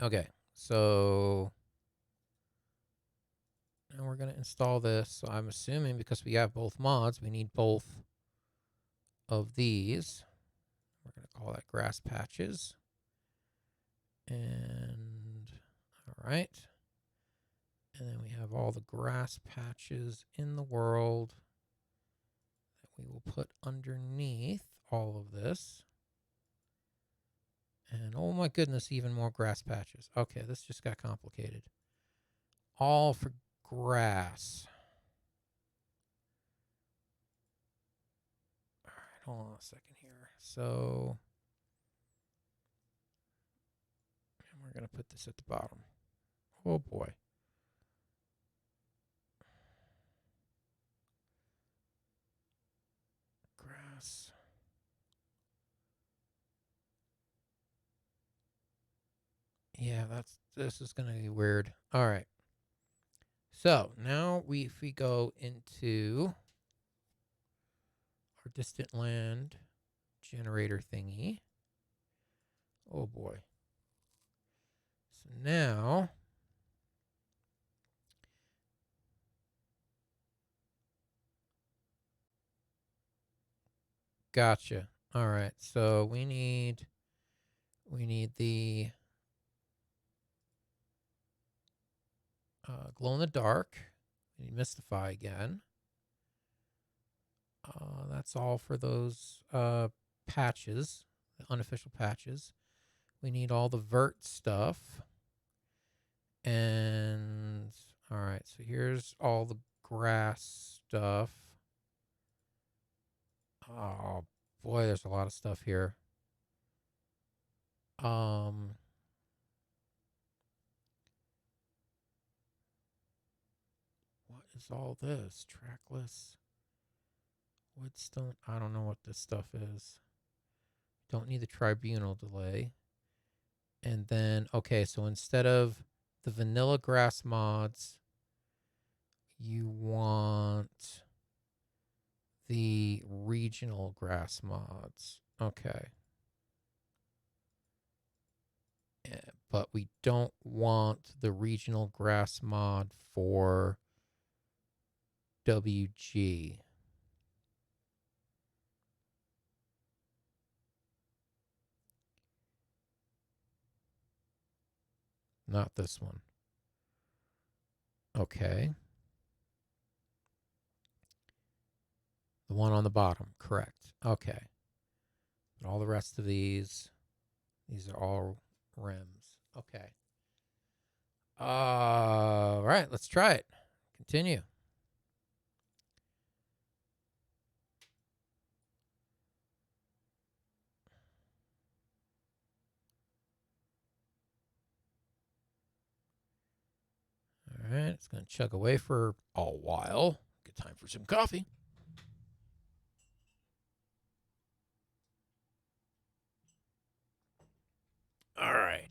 Okay, so now we're going to install this. So I'm assuming because we have both mods, we need both of these. We're going to call that grass patches. And all right. And then we have all the grass patches in the world that we will put underneath all of this. And oh my goodness, even more grass patches. Okay, this just got complicated. All for grass. All right, hold on a second here. So, and we're going to put this at the bottom. Oh boy. Grass. Yeah, this is going to be weird. All right. So now if we go into our distant land generator thingy. Oh boy. So now gotcha. All right. So we need the glow in the dark. We need mystify again. That's all for those patches, the unofficial patches. We need all the vert stuff. And All right, so here's all the grass stuff. Oh boy, there's a lot of stuff here. What is all this? Trackless woodstone. I don't know what this stuff is. Don't need the tribunal delay. And then, okay, so instead of the vanilla grass mods, you want the regional grass mods. Okay. Yeah, but we don't want the regional grass mod for WG. Not this one. Okay. The one on the bottom, correct. Okay. But all the rest of these are all REMs. Okay. All right, let's try it. Continue. All right, it's going to chug away for a while. Good time for some coffee. All right.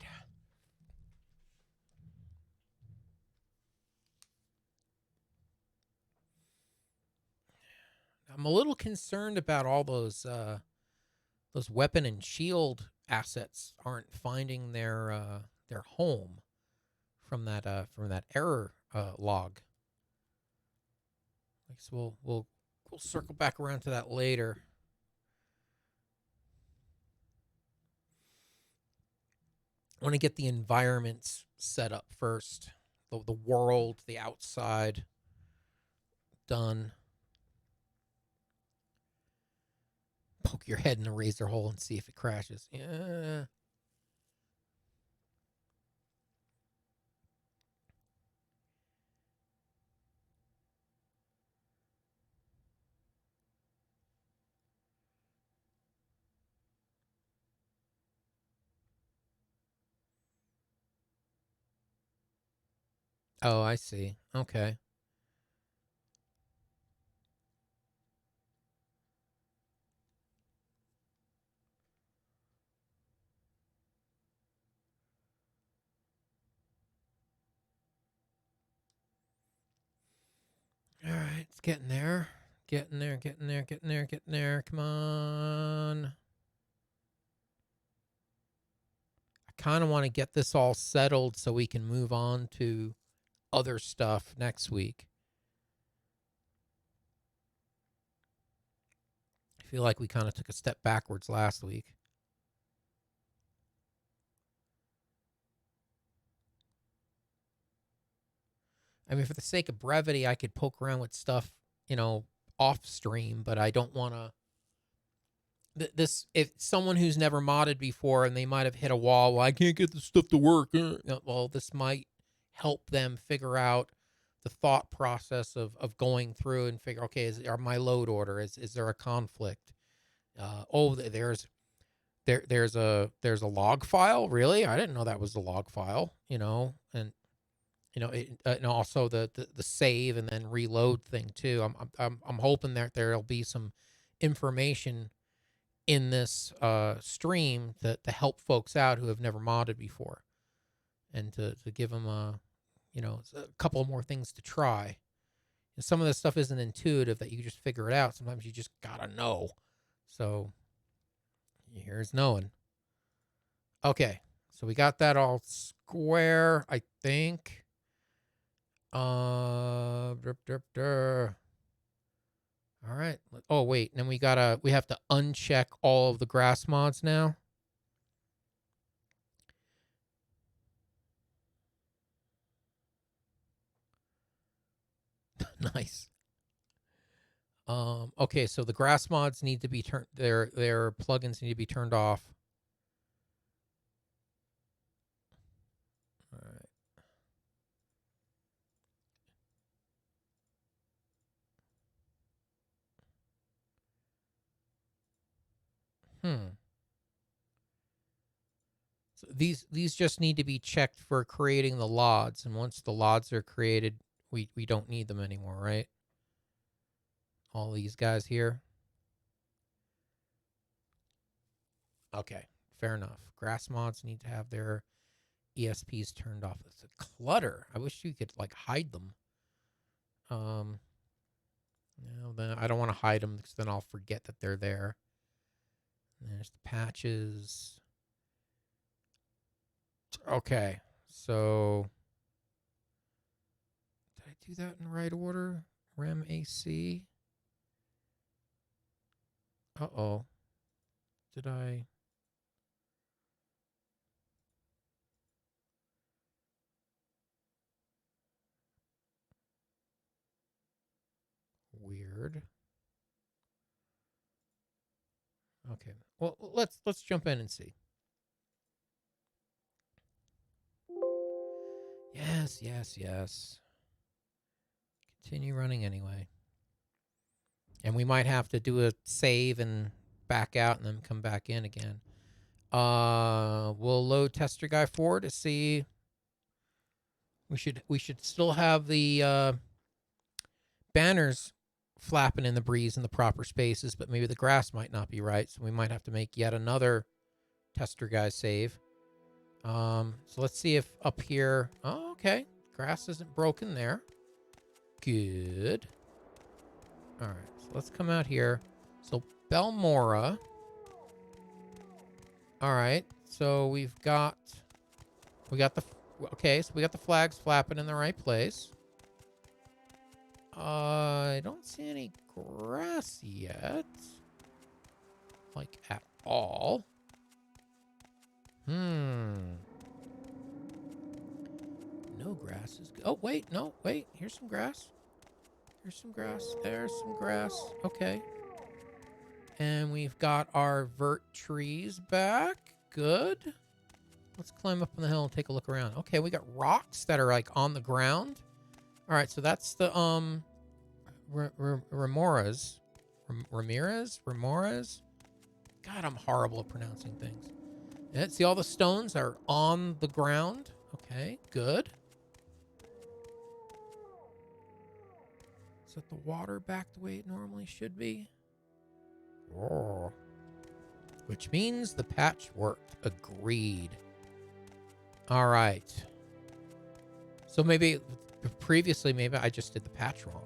I'm a little concerned about all those weapon and shield assets aren't finding their home from that error log. I guess we'll circle back around to that later. I want to get the environments set up first. The world, the outside done. Poke your head in the razor hole and see if it crashes. Yeah. Oh, I see. Okay. All right, it's getting there. Getting there. Come on. I kind of want to get this all settled so we can move on to other stuff next week. I feel like we kind of took a step backwards last week. I mean, for the sake of brevity, I could poke around with stuff, off stream, but I don't want to. If someone who's never modded before and they might have hit a wall, well, I can't get this stuff to work. Well, this might help them figure out the thought process of going through and figure, okay, are my load order, is there a conflict? There's a log file. Really, I didn't know that was the log file. And and also the save and then reload thing too. I'm hoping that there'll be some information in this stream to help folks out who have never modded before, and to give them a couple more things to try. And some of this stuff isn't intuitive that you just figure it out. Sometimes you just gotta know. So here's knowing. Okay, so we got that all square, I think. All right. Oh wait, and then we have to uncheck all of the grass mods now. Nice. Okay, so the grass mods need to be turned. Their plugins need to be turned off. All right. So these just need to be checked for creating the LODs, and once the LODs are created, we don't need them anymore, right? All these guys here. Okay, fair enough. Grass mods need to have their ESPs turned off. It's a clutter. I wish you could like hide them. No, then I don't want to hide them because then I'll forget that they're there. And there's the patches. Okay, so did I do that in the right order? Rem AC. Uh-oh. Did I? Weird. Okay. Well, let's jump in and see. Yes, yes, yes. Continue running anyway. And we might have to do a save and back out and then come back in again. We'll load tester guy 4 to see. We should still have the banners flapping in the breeze in the proper spaces, but maybe the grass might not be right, so we might have to make yet another tester guy save. So let's see if up here. Oh, okay. Grass isn't broken there. Good. All right. So let's come out here. So Belmora. All right. So we got the flags flapping in the right place. I don't see any grass yet. Like at all. No grass is good. Oh, wait, no, wait. Here's some grass. Here's some grass. There's some grass. Okay. And we've got our vert trees back. Good. Let's climb up on the hill and take a look around. Okay, we got rocks that are like on the ground. All right, so that's the Ramirez. God, I'm horrible at pronouncing things. Yeah, see, all the stones are on the ground. Okay, good. Is that the water back the way it normally should be? Oh. Which means the patch worked. Agreed. All right. So maybe previously, maybe I just did the patch wrong.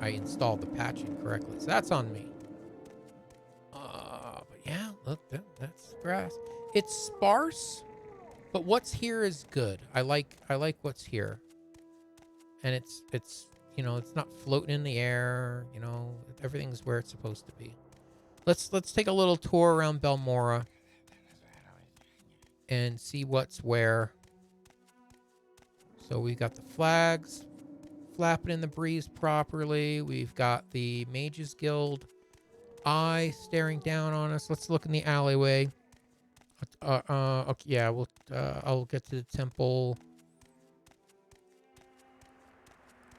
I installed the patch incorrectly, so that's on me. But yeah, look, that's grass. It's sparse, but what's here is good. I like what's here, and it's it's not floating in the air. Everything's where it's supposed to be. Let's take a little tour around Belmora and see what's where. So we got the flags flapping in the breeze properly. We've got the Mages Guild eye staring down on us. Let's look in the alleyway. Okay, yeah, I'll get to the temple.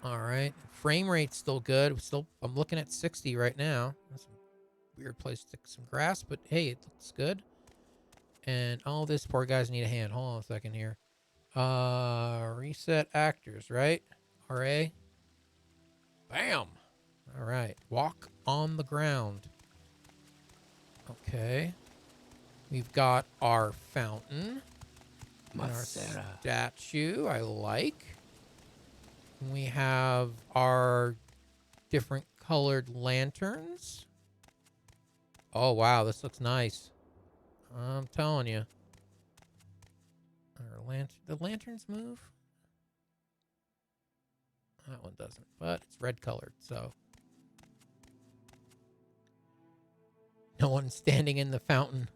All right, frame rate's still good. I'm looking at 60 right now. That's a weird place to stick some grass, but hey, it looks good. And all this poor guys need a hand. Hold on a second here. Reset actors, right? RA. Bam. All right. Walk on the ground. Okay. We've got our fountain. And our statue. I like. We have our different colored lanterns. Oh, wow. This looks nice. I'm telling you. The lanterns move? That one doesn't, but it's red colored, so. No one's standing in the fountain.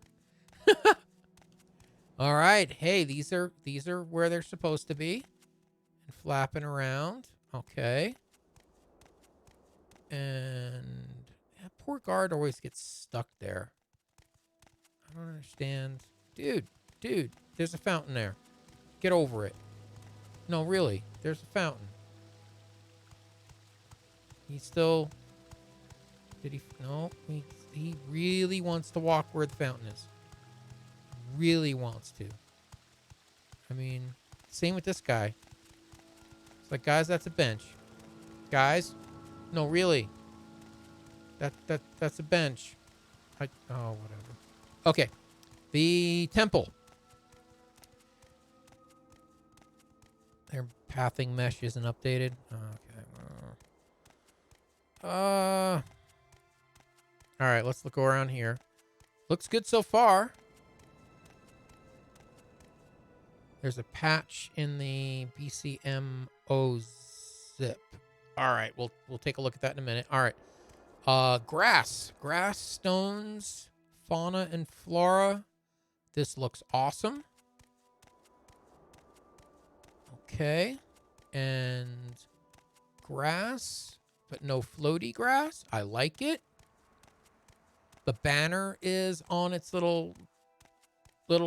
All right. Hey, these are where they're supposed to be. And flapping around. Okay. And that poor guard always gets stuck there. I don't understand. Dude, there's a fountain there. Get over it. No, really. There's a fountain. He's still Did he? No, he really wants to walk where the fountain is. Really wants to. I mean, same with this guy. It's like, guys, that's a bench. Guys, no, really. That's a bench. Oh, whatever. Okay, the temple. Their pathing mesh isn't updated. Okay. All right, let's look around here. Looks good so far. There's a patch in the BCMO zip. All right, we'll take a look at that in a minute. All right. Grass, stones, fauna and flora. This looks awesome. Okay. And grass, but no floaty grass. I like it. The banner is on its little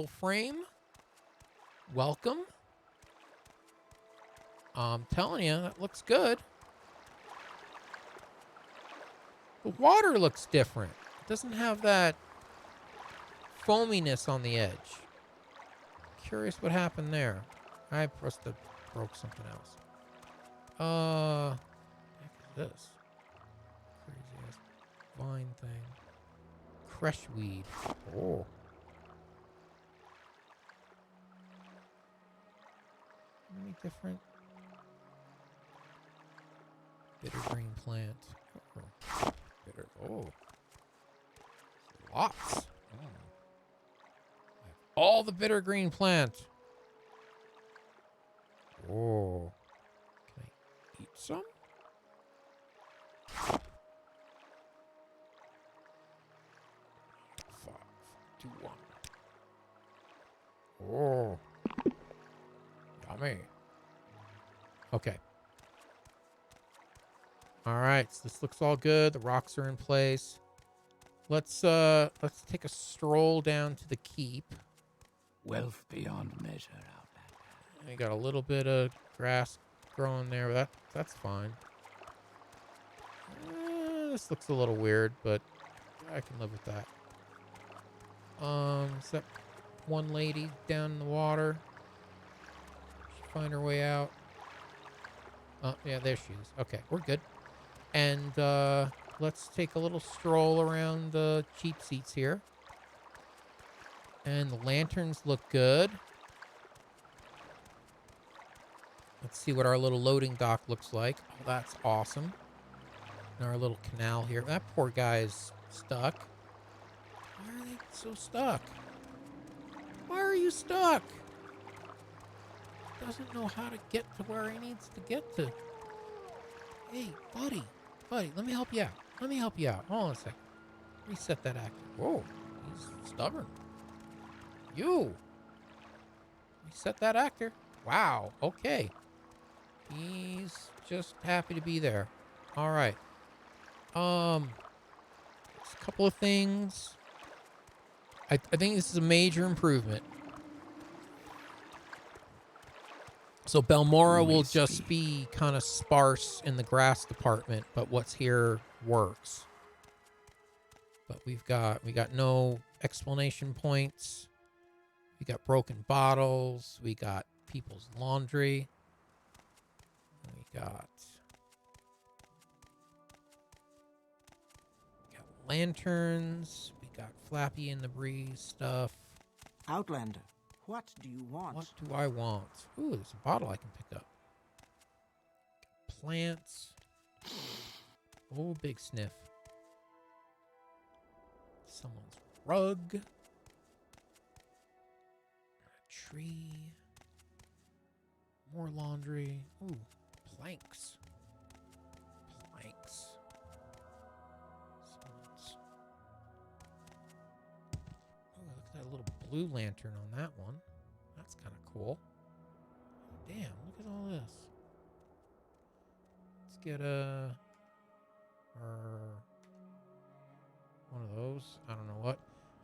frame. Welcome. I'm telling you, that looks good. The water looks different. It doesn't have that foaminess on the edge. Curious what happened there. I must have broke something else. What the heck is this? Crazy ass vine thing. Creshweed. Oh. Any different? Bitter green plant. Oh. Bitter. Oh. Lots. Oh. All the bitter green plant. Oh. Can I eat some? 5, 2, 1. Oh. Yummy. Okay. All right, so this looks all good. The rocks are in place. Let's take a stroll down to the keep. Wealth beyond measure, Outlander. We got a little bit of grass growing there, but that's fine. This looks a little weird, but I can live with that. Is that one lady down in the water? She find her way out. Oh, yeah, there she is. Okay, we're good. And let's take a little stroll around the cheap seats here. And the lanterns look good. Let's see what our little loading dock looks like. Oh, that's awesome. And our little canal here. That poor guy is stuck. Why are they so stuck? Why are you stuck? Doesn't know how to get to where he needs to get to. Hey, buddy, let me help you out. Hold on a second. Reset that actor. Whoa, he's stubborn. You. Reset that actor. Wow, okay. He's just happy to be there. All right. Just a couple of things. I think this is a major improvement. So Belmora will just be kind of sparse in the grass department, but what's here works. But we got no explanation points. We got broken bottles. We got people's laundry. We got lanterns. We got Flappy in the Breeze stuff. Outlander, what do you want? What do I want? Ooh, there's a bottle I can pick up. Plants. Oh, big sniff. Someone's rug. A tree. More laundry. Ooh, planks. Someone's... Oh, look at that little blue lantern on that one. That's kind of cool. Damn, look at all this. Let's get one of those. I don't know what.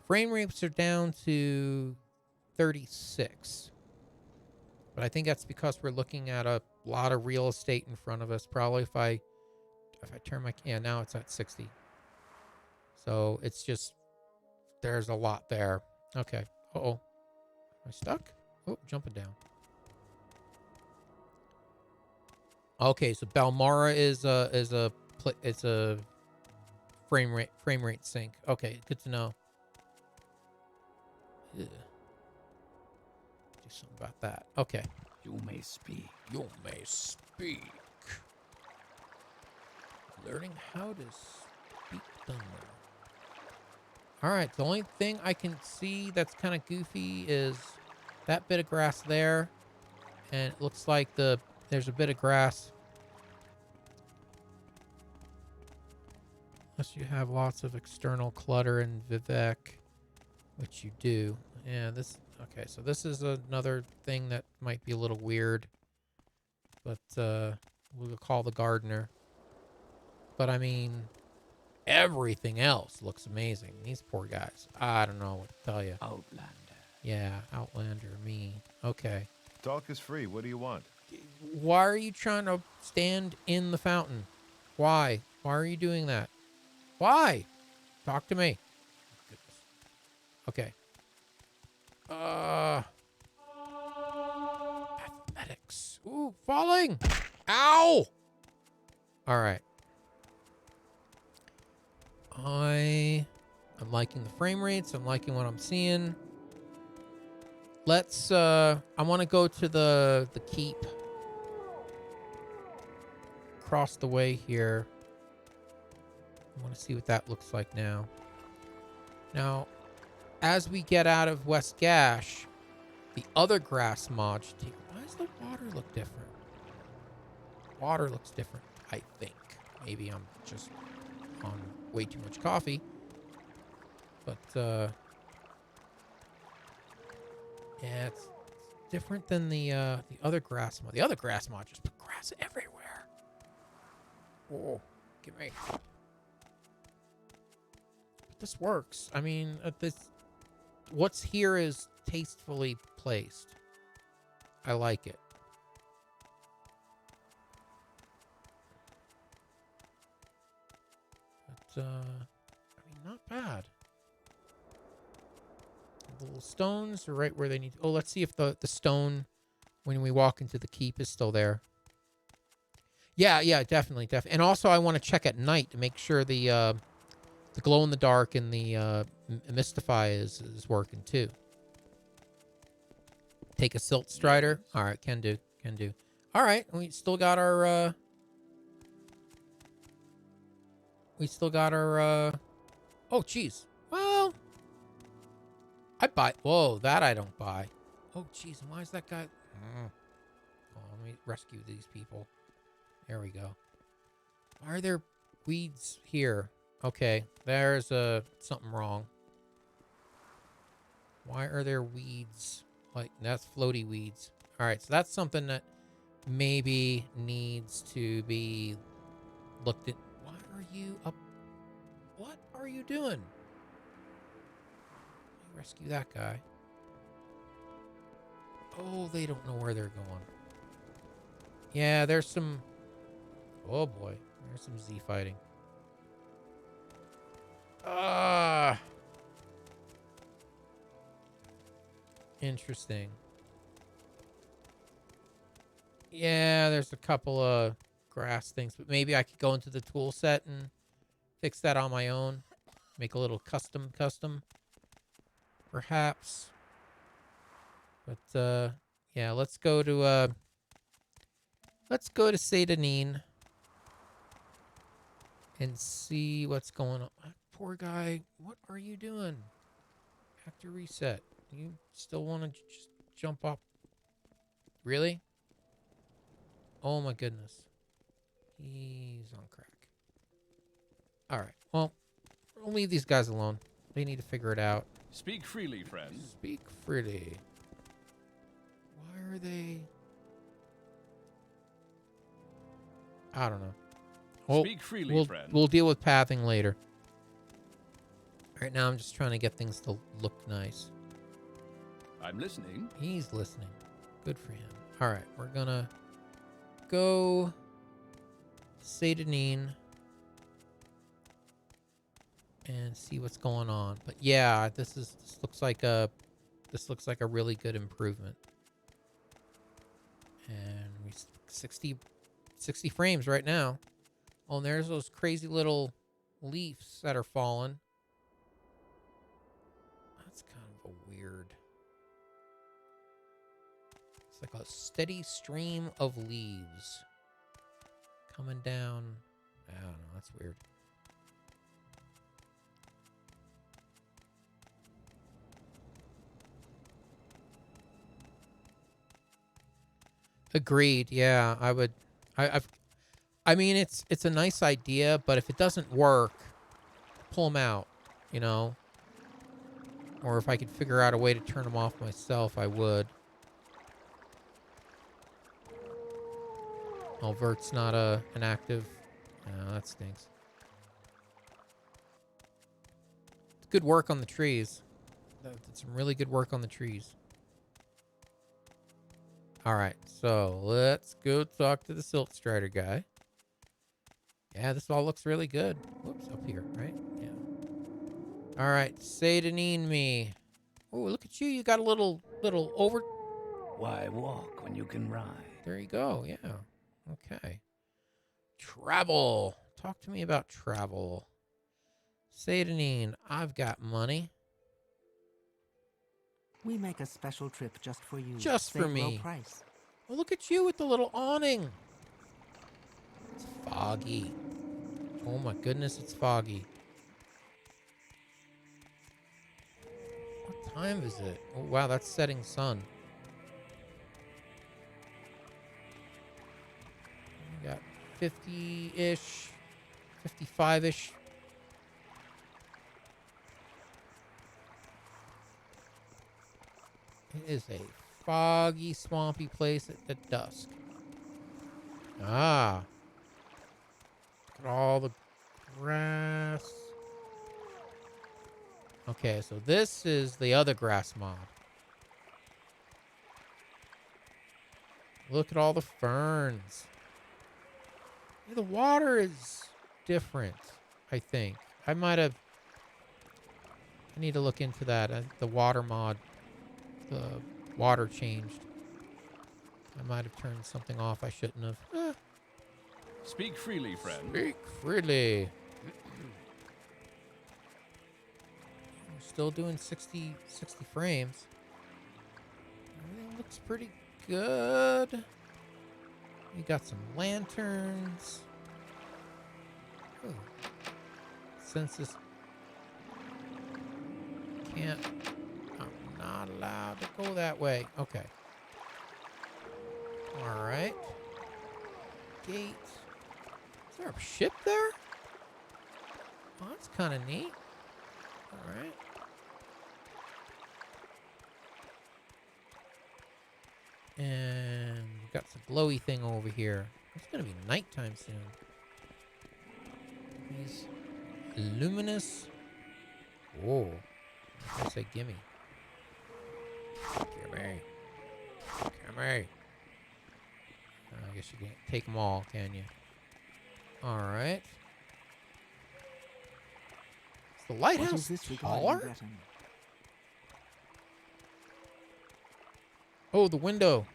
Frame rates are down to 36. But I think that's because we're looking at a lot of real estate in front of us. Probably if I turn my... Yeah, now it's at 60. So it's just, there's a lot there. Okay. Uh-oh. Am I stuck? Oh, jumping down. Okay, so Balmora is it's a frame rate sync. Okay, good to know. Ugh. Do something about that. Okay. You may speak. You may speak. Learning how to speak thunder. Alright, the only thing I can see that's kind of goofy is that bit of grass there. And it looks like there's a bit of grass. Unless you have lots of external clutter in Vivek, which you do. Yeah, okay, so this is another thing that might be a little weird. But we'll call the gardener. But I mean, everything else looks amazing. These poor guys. I don't know what to tell you. Outlander. Yeah, Outlander, me. Okay. Talk is free. What do you want? Why are you trying to stand in the fountain? Why? Why are you doing that? Why? Talk to me. Goodness. Okay. Athletics. Ooh, falling. Ow! All right. I'm liking the frame rates. I'm liking what I'm seeing. Let's, I want to go to the keep. Across the way here. I want to see what that looks like now. Now, as we get out of West Gash, the other grass mod should take... Why does the water look different? Water looks different, I think. Maybe I'm just on way too much coffee. But, yeah, it's different than the other grass mod. The other grass mod just put grass everywhere. Oh, get me. But this works. I mean, what's here is tastefully placed. I like it. But, I mean, not bad. The little stones are right where they need to... Oh, let's see if the stone, when we walk into the keep, is still there. Yeah, definitely. And also, I want to check at night to make sure the glow-in-the-dark and the Mystify is working, too. Take a Silt Strider. All right, can do. All right, we still got our... Oh, jeez. Well... I buy... Whoa, that I don't buy. Oh, jeez, why is that guy... Oh, let me rescue these people. There we go. Why are there weeds here? Okay, there's something wrong. Why are there weeds? Like, that's floaty weeds. All right, so that's something that maybe needs to be looked at. Why are you up? What are you doing? Let me rescue that guy. Oh, they don't know where they're going. Yeah, there's some... Oh, boy. There's some Z fighting. Interesting. Yeah, there's a couple of grass things, but maybe I could go into the tool set and fix that on my own. Make a little custom, perhaps. But, yeah, let's go to Satanine and see what's going on. Poor guy, what are you doing? After reset, you still want to just jump up? Really? Oh my goodness. He's on crack. Alright, well, we'll leave these guys alone. They need to figure it out. Speak freely, friend. Speak freely. Why are they... I don't know. Speak freely, friend. We'll deal with pathing later. Right now, I'm just trying to get things to look nice. I'm listening. He's listening. Good for him. All right, we're gonna go Satanine. and see what's going on. But yeah, this looks like a really good improvement. And we 60 frames right now. Oh, and there's those crazy little leaves that are falling. That's kind of a weird. It's like a steady stream of leaves coming down. I don't know. That's weird. Agreed. Yeah, I would. I mean, it's a nice idea, but if it doesn't work, pull them out. You know. Or if I could figure out a way to turn them off myself, I would. Oh, Vert's not an active. No, that stinks. Good work on the trees. That's some really good work on the trees. All right, so let's go talk to the Silt Strider guy. Yeah, this all looks really good. Whoops, up here, right? Yeah. All right, Satanine me. Oh, look at you. You got a little over. Why walk when you can ride? There you go. Yeah. Okay. Travel. Talk to me about travel. Satanine, I've got money. We make a special trip just for you. Just for Save low me. price. Oh, look at you with the little awning. It's foggy. Oh my goodness, it's foggy. What time is it? Oh wow, that's setting sun. We got 50-ish, 55-ish. It is a foggy, swampy place at dusk. Ah. Look at all the grass. Okay, so this is the other grass mod. Look at all the ferns. The water is different, I think. I need to look into that. The water mod. The water changed. I might have turned something off I shouldn't have. Speak freely, friend. Speak freely. We're still doing 60 frames. Everything looks pretty good. We got some lanterns. Ooh. Since this can't... Not allowed to go that way. Okay. All right. Gate. Is there a ship there? Oh, that's kind of neat. All right. And we've got some glowy thing over here. It's going to be nighttime soon. These luminous. Whoa. I say gimme. Gimme. Gimme. I guess you can't take them all, can you? All right. Is the lighthouse taller? Oh, the window.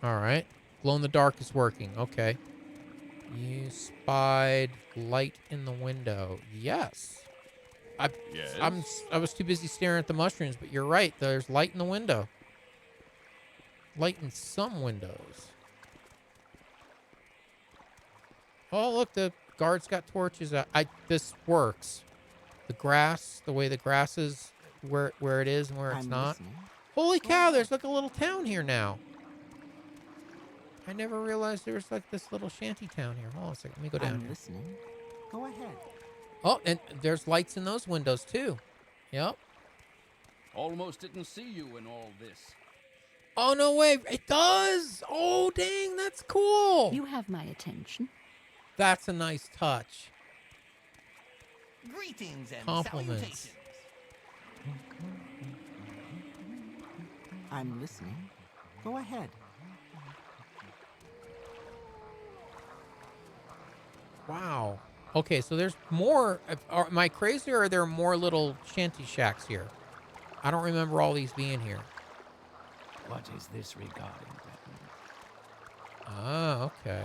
All right. Glow in the dark is working. Okay. You spied light in the window. Yes. Yes. I was too busy staring at the mushrooms, but you're right. There's light in the window. Light in some windows. Oh, look, the guards got torches out. This works. The grass, the way the grass is, where it is and where it's not. Listening. Holy cow, there's like a little town here now. I never realized there was like this little shanty town here. Hold on a second. Let me go down I'm here. listening. Go ahead. Oh, and there's lights in those windows too. Yep. Almost didn't see you in all this. Oh, no way. It does. Oh, dang. That's cool. You have my attention. That's a nice touch. Greetings and Compliments. salutations. I'm listening. Go ahead. Wow. Okay, so there's more. Am I crazy, or are there more little shanty shacks here? I don't remember all these being here. What is this regarding, Breton? Ah, okay.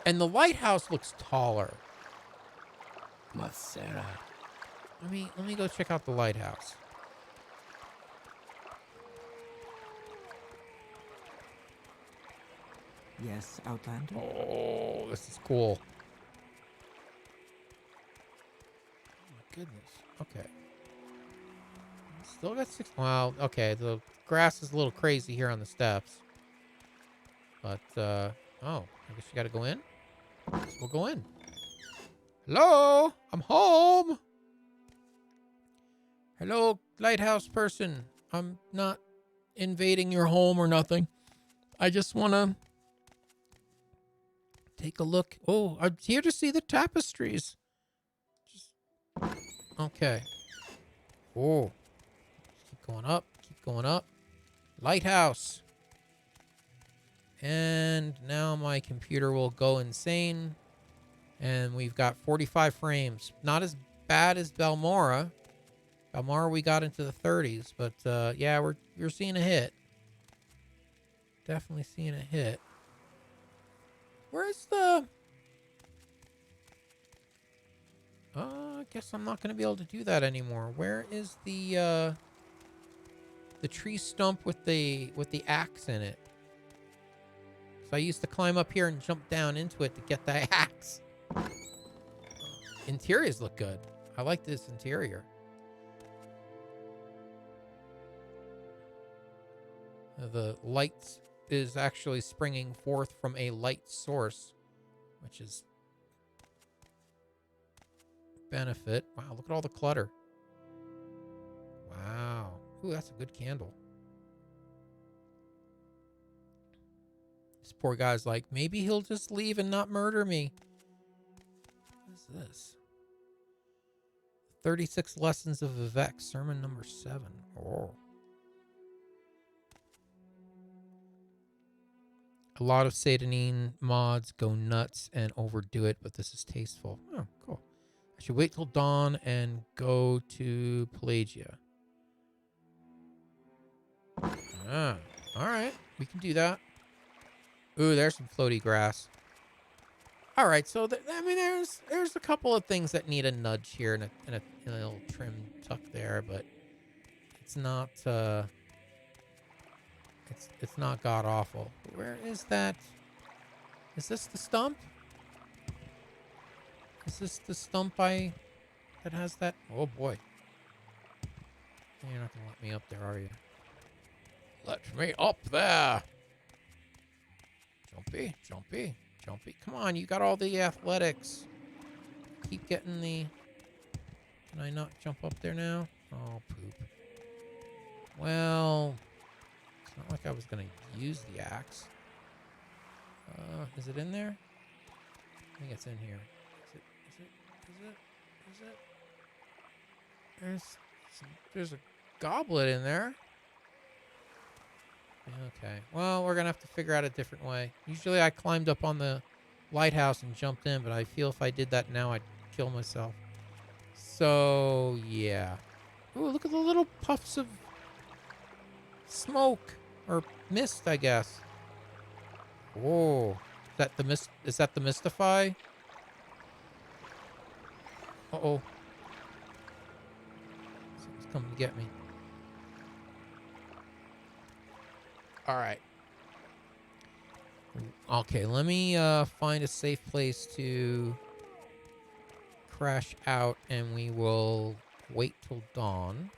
And the lighthouse looks taller. Masera. Let me go check out the lighthouse. Yes, Outlander? Oh, this is cool. Oh my goodness. Okay. Still got 6. Well, okay. The grass is a little crazy here on the steps. But, oh, I guess you gotta go in. Guess we'll go in. Hello? I'm home. Hello, lighthouse person. I'm not invading your home or nothing. I just want to take a look. Oh, I'm here to see the tapestries. Okay. Oh. Keep going up. Keep going up. Lighthouse. And now my computer will go insane. And we've got 45 frames. Not as bad as Balmora. Balmora we got into the 30s. But yeah, we're seeing a hit. Definitely seeing a hit. Where's the... I guess I'm not going to be able to do that anymore. Where is the tree stump with the axe in it? So I used to climb up here and jump down into it to get the axe. Interiors look good. I like this interior. The lights is actually springing forth from a light source, which is benefit. Wow, look at all the clutter. Wow. Ooh, that's a good candle. This poor guy's like, maybe he'll just leave and not murder me. What is this? 36 Lessons of Vivek, sermon number 7. Oh. A lot of Satanine mods go nuts and overdo it, but this is tasteful. Oh, cool. I should wait till dawn and go to Pelagia. Ah, all right. We can do that. Ooh, there's some floaty grass. All right, so there's a couple of things that need a nudge here and a little trim tuck there, but it's not it's not god awful. Where is that? Is this the stump? Is this the stump that has that? Oh boy. You're not gonna let me up there, are you? Let me up there. Jumpy, jumpy, jumpy. Come on, you got all the athletics. Keep getting the... Can I not jump up there now? Oh, poop. Well, it's not like I was going to use the axe. Is it in there? I think it's in here. Is it? There's a goblet in there. Okay. Well, we're going to have to figure out a different way. Usually I climbed up on the lighthouse and jumped in, but I feel if I did that now, I'd kill myself. So, yeah. Ooh, look at the little puffs of smoke. Or mist, I guess. Oh. Is that the mist? Is that the Mystify? Uh-oh. Someone's coming to get me. All right. Okay, let me find a safe place to crash out, and we will wait till dawn.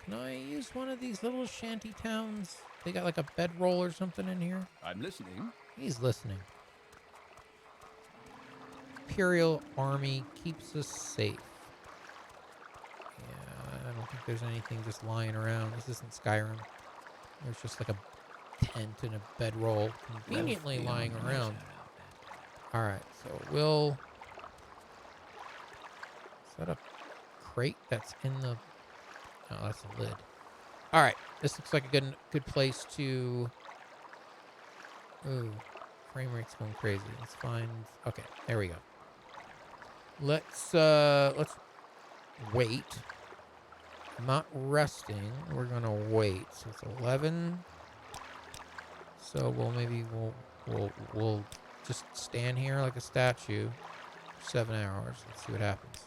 Can I use one of these little shanty towns? They got like a bedroll or something in here. I'm listening. He's listening. Imperial Army keeps us safe. Yeah, I don't think there's anything just lying around. This isn't Skyrim. There's just like a tent and a bedroll conveniently lying around. Alright, so we'll... Is that a crate that's in the... Oh, that's a lid. Alright, this looks like a good place to Ooh, frame rate's going crazy. Let's find. Okay, there we go. Let's wait. I'm not resting. We're gonna wait. So it's 11. So we'll just stand here like a statue for 7 hours. Let's see what happens.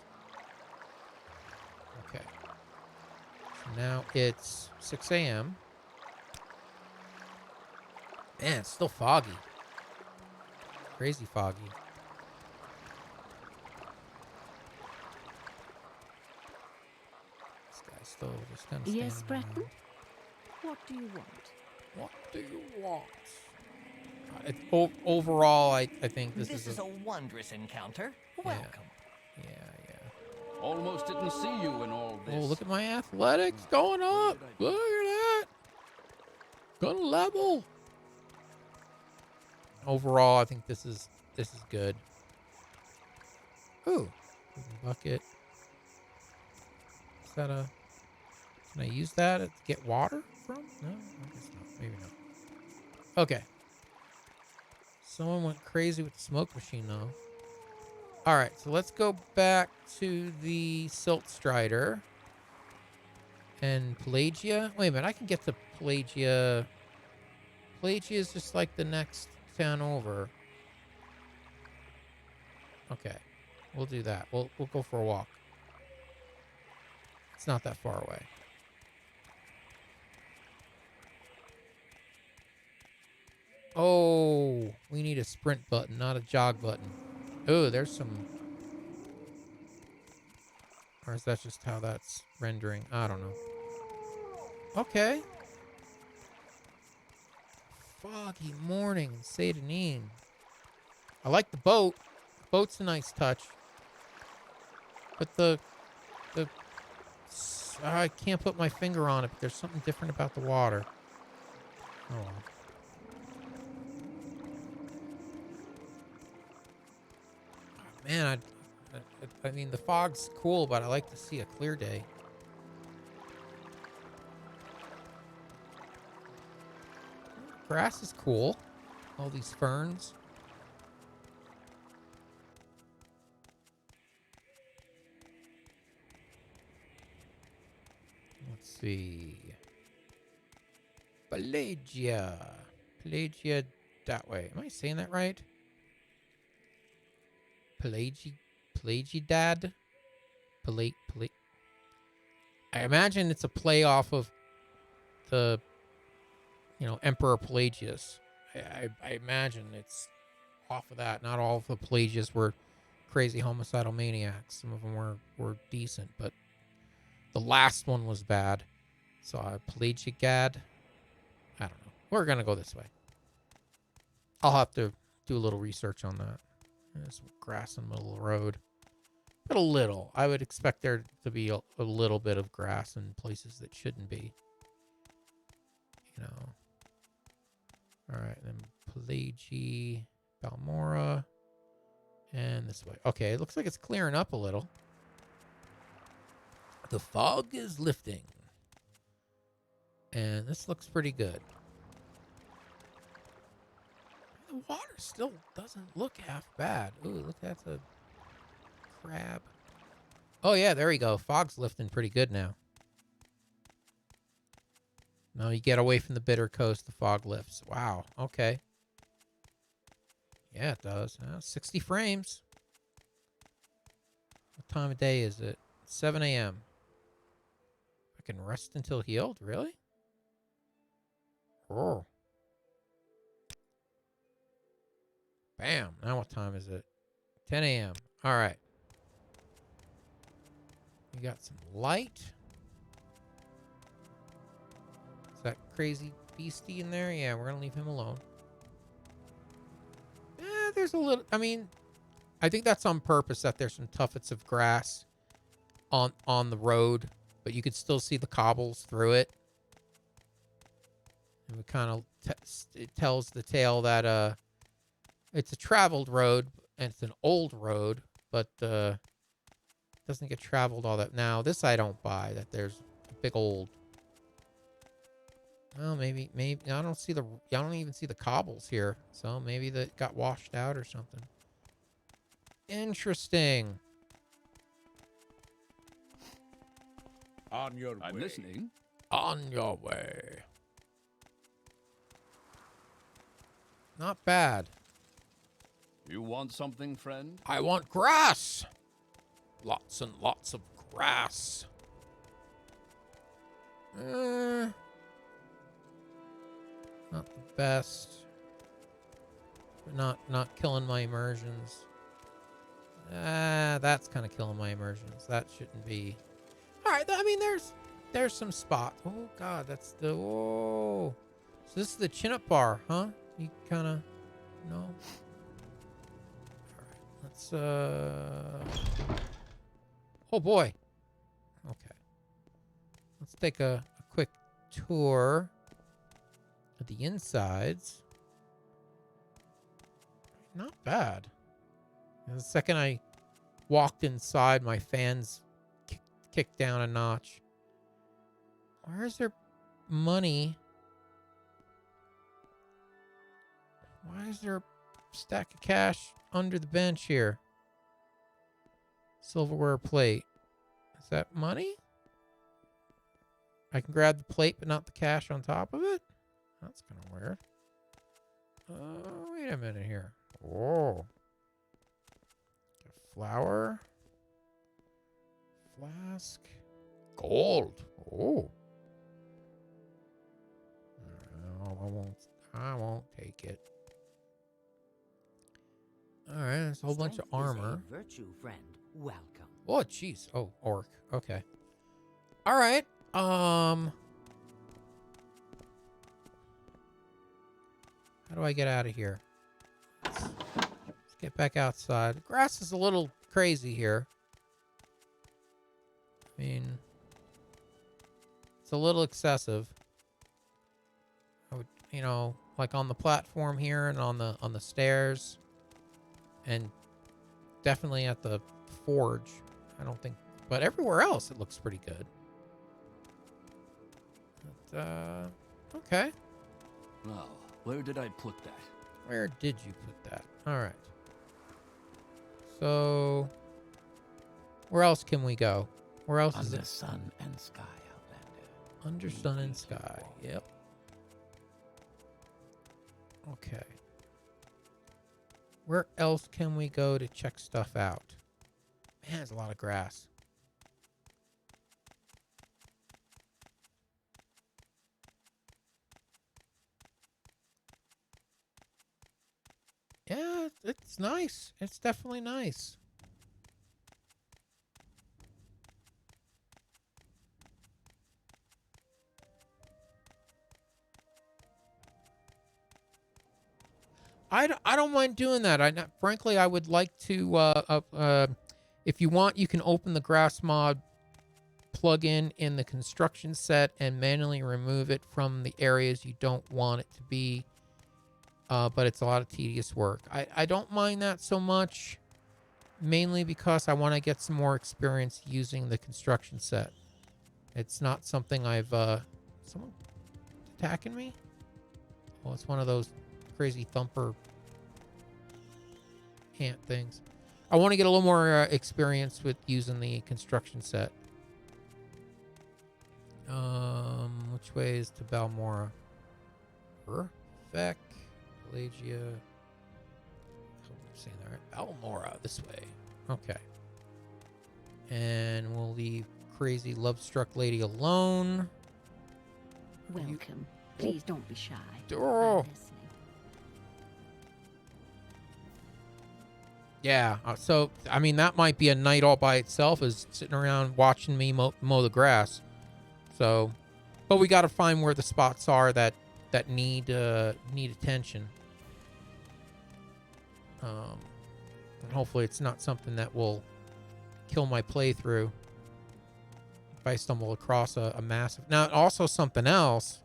Okay. So now it's 6 a.m. Man, it's still foggy. Crazy foggy. This guy's still just kind of standing Yes, Breton? around. What do you want? What do you want? Overall, I think this is a wondrous encounter. Yeah. Welcome. Yeah. Almost didn't see you in all this. Oh, look at my athletics going up. Look at that. Gonna level. Overall, I think this is good. Ooh, bucket. Is that a? Can I use that to get water from? No, I guess not. Maybe not. Okay. Someone went crazy with the smoke machine, though. All right, so let's go back to the Silt Strider and Pelagia. Wait a minute, I can get to Pelagia. Pelagia is just like the next town over. Okay, we'll do that. We'll go for a walk. It's not that far away. Oh, we need a sprint button, not a jog button. Oh, there's some... Or is that just how that's rendering? I don't know. Okay. Foggy morning in Saint Denis. I like the boat. The boat's a nice touch. But the I can't put my finger on it, but there's something different about the water. Oh well. Man, I mean, the fog's cool, but I like to see a clear day. Grass is cool. All these ferns. Let's see. Pelagia. Pelagia that way. Am I saying that right? Pelagidad? I imagine it's a play off of the, Emperor Pelagius. I imagine it's off of that. Not all of the Pelagius were crazy homicidal maniacs. Some of them were decent, but the last one was bad. So Pelagigad. I don't know. We're going to go this way. I'll have to do a little research on that. There's some grass in the middle of the road. But a little. I would expect there to be a little bit of grass in places that shouldn't be. All right, then Pelagi, Balmora, and this way. Okay, it looks like it's clearing up a little. The fog is lifting. And this looks pretty good. The water still doesn't look half bad. Ooh, look, that's a crab. Oh, yeah, there we go. Fog's lifting pretty good now. Now you get away from the bitter coast, the fog lifts. Wow, okay. Yeah, it does. 60 frames. What time of day is it? 7 a.m. I can rest until healed? Really? Oh. Bam. Now what time is it? 10 a.m. All right. We got some light. Is that crazy beastie in there? Yeah, we're going to leave him alone. There's a little... I mean, I think that's on purpose that there's some tuffets of grass on the road, but you could still see the cobbles through it. And it kind of it tells the tale that it's a traveled road, and it's an old road, but it doesn't get traveled all that. Now, this I don't buy, that there's a big old Well, maybe I don't see I don't even see the cobbles here. So maybe that got washed out or something. Interesting. On your way. I'm listening. On your way. Not bad. You want something, friend? I want grass. Lots and lots of grass. Not the best. But not killing my immersions. That's kind of killing my immersions. That shouldn't be. All right. I mean, there's some spots. Oh God, that's the. Oh. So this is the chin-up bar, huh? You kind of. No. All right. Let's. Oh boy. Okay. Let's take a quick tour of the insides. Not bad. And the second I walked inside, my fans kicked down a notch. Where is there money? Why is there a stack of cash under the bench here? Silverware plate. Is that money? I can grab the plate, but not the cash on top of it? That's kind of weird. Wait a minute here. Whoa. Flour. Flask. Gold. Oh. No, I won't take it. All right, there's a whole bunch of armor. Virtue, friend. Welcome. Oh, jeez. Oh, orc. Okay. All right. How do I get out of here? Let's get back outside. The grass is a little crazy here. I mean, it's a little excessive. I would, like on the platform here and on the stairs, and definitely at the forge. I don't think, but everywhere else it looks pretty good. But, okay. Now, where did I put that? Where did you put that? All right. So, where else can we go? Where else is Under it? sun and sky, Outlander. Under sun and sky. Yep. Okay. Where else can we go to check stuff out? Man, there's a lot of grass. Yeah, it's nice. It's definitely nice. I don't mind doing that. Frankly, I would like to. If you want, you can open the grass mod plugin in the construction set and manually remove it from the areas you don't want it to be. But it's a lot of tedious work. I don't mind that so much, mainly because I want to get some more experience using the construction set. It's not something I've. Someone attacking me? Well, it's one of those crazy thumper ant things. I want to get a little more experience with using the construction set. Which way is to Balmora? Perfect. Pelagia. I hope I'm saying that right. Balmora, this way. Okay. And we'll leave crazy love-struck lady alone. Welcome. Please don't be shy. Oh. I'm listening. Yeah, so, I mean, that might be a night all by itself, is sitting around watching me mow the grass. So, but we got to find where the spots are that need attention. And hopefully it's not something that will kill my playthrough if I stumble across a massive... Now, also something else,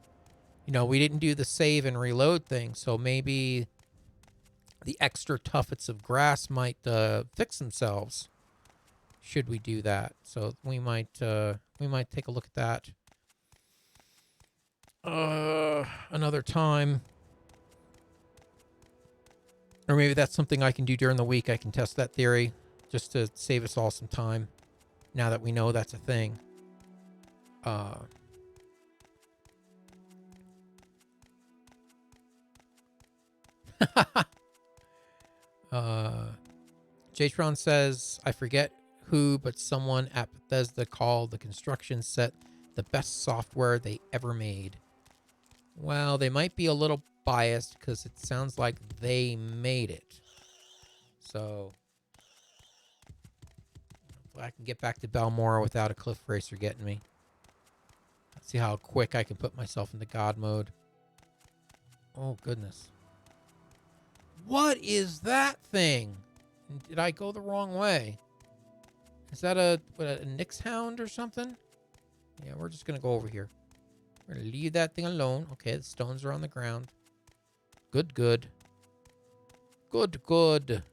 we didn't do the save and reload thing, so maybe the extra tuffets of grass might fix themselves should we do that. So we might take a look at that another time. Or maybe that's something I can do during the week. I can test that theory just to save us all some time now that we know that's a thing. Jatron says, I forget who, but someone at Bethesda called the construction set the best software they ever made. Well, they might be a little biased because it sounds like they made it. So, if I can get back to Balmora without a cliff racer getting me. Let's see how quick I can put myself into God mode. Oh, goodness. What is that thing? Did I go the wrong way? Is that a Nyx hound or something? Yeah, we're just going to go over here. We're going to leave that thing alone. Okay, the stones are on the ground. Good, good. Good, good.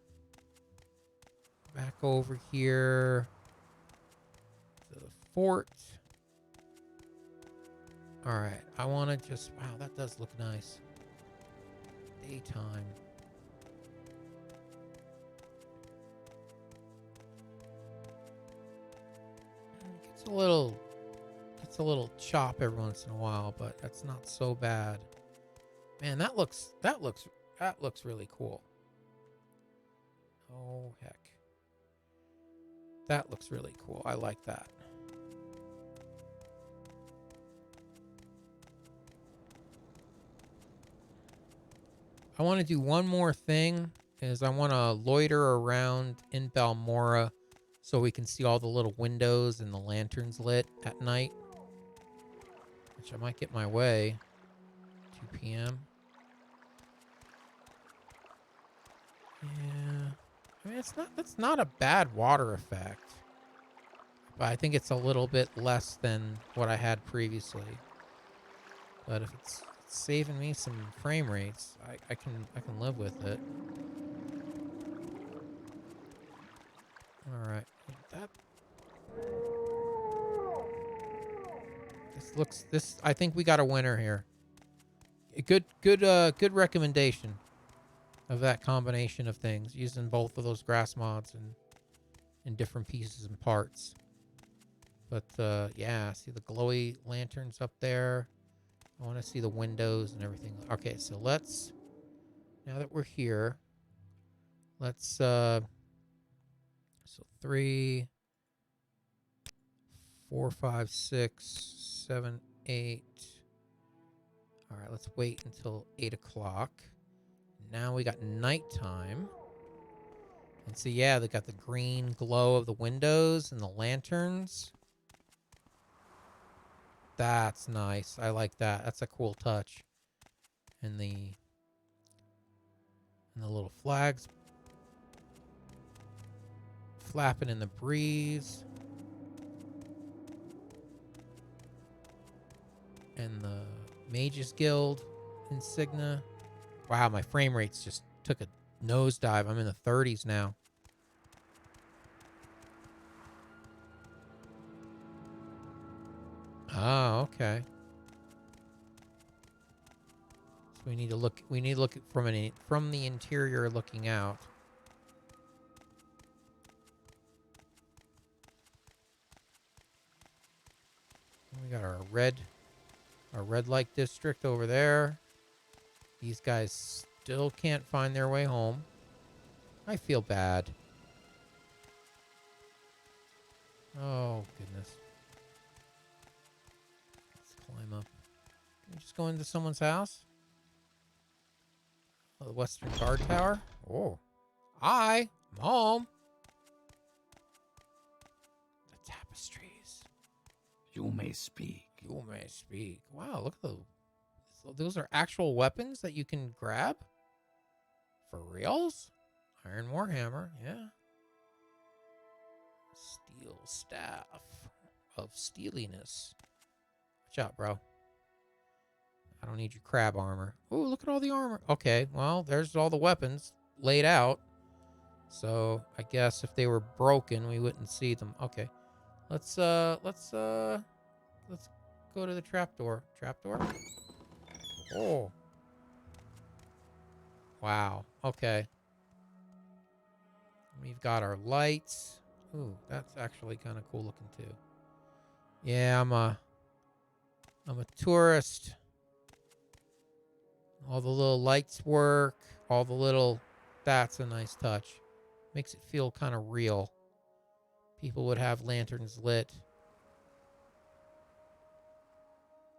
Back over here to the fort. All right, I want to just... Wow, that does look nice. Daytime. Gets a little chop every once in a while, but that's not so bad. Man, that looks really cool. Oh heck. That looks really cool. I like that. I want to do one more thing, is I want to loiter around in Balmora so we can see all the little windows and the lanterns lit at night. Which I might get my way. 2 p.m. Yeah. I mean, that's not a bad water effect. But I think it's a little bit less than what I had previously. But if it's saving me some frame rates, I can live with it. All right. That I think we got a winner here. A good recommendation of that combination of things, using both of those grass mods in different pieces and parts. But yeah, see the glowy lanterns up there. I want to see the windows and everything. Okay, so let's, now that we're here, let's so 3, 4, 5, 6, 7, 8. All right, let's wait until 8 o'clock. Now we got nighttime. And so, yeah, they got the green glow of the windows and the lanterns. That's nice. I like that. That's a cool touch. And the little flags flapping in the breeze. And the Mages Guild insignia. Wow, my frame rates just took a nosedive. I'm in the 30s now. Oh, okay. So we need to look at from the interior looking out. We got our red light district over there. These guys still can't find their way home. I feel bad. Oh, goodness. Let's climb up. Can we just go into someone's house? Oh, the Western Guard Tower? Oh. Hi. I'm home. The tapestries. You may speak. You may speak. Wow, look at those. So those are actual weapons that you can grab? For reals? Iron Warhammer, yeah. Steel staff of steeliness. Watch out, bro. I don't need your crab armor. Oh, look at all the armor. Okay, well, there's all the weapons laid out. So I guess if they were broken, we wouldn't see them. Okay, let's go to the trapdoor. Trapdoor? Oh. Wow. Okay. We've got our lights. Ooh, that's actually kind of cool looking too. Yeah, I'm a tourist. All the little lights work. All the little... That's a nice touch. Makes it feel kind of real. People would have lanterns lit.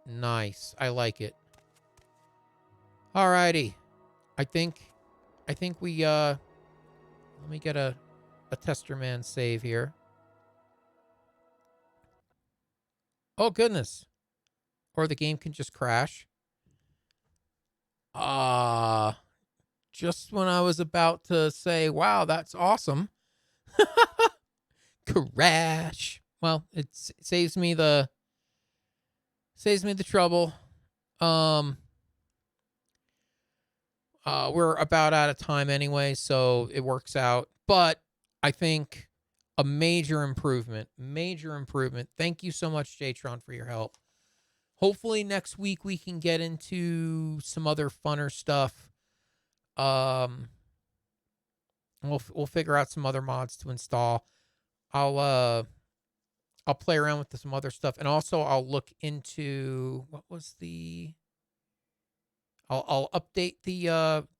Nice. I like it. Alrighty. I think we, let me get a tester man save here. Oh, goodness. Or the game can just crash. Just when I was about to say, wow, that's awesome. Crash. Well, it saves me the trouble. We're about out of time anyway, so it works out. But I think a major improvement. Thank you so much, Jatron, for your help. Hopefully next week we can get into some other funner stuff. We'll figure out some other mods to install. I'll play around with some other stuff, and also I'll look into what was the. I'll update the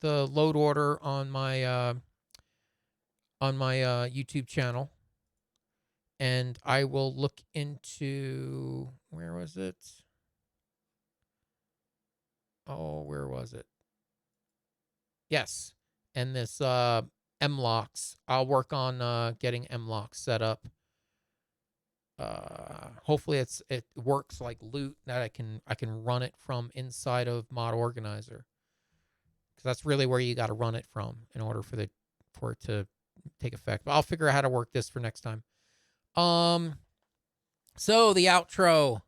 load order on my YouTube channel, and I will look into where was it? Oh, where was it? Yes, and this M-locks. I'll work on getting M-locks set up. Hopefully it works like loot, that I can run it from inside of Mod Organizer, because that's really where you got to run it from in order for it to take effect. But I'll figure out how to work this for next time. So the outro.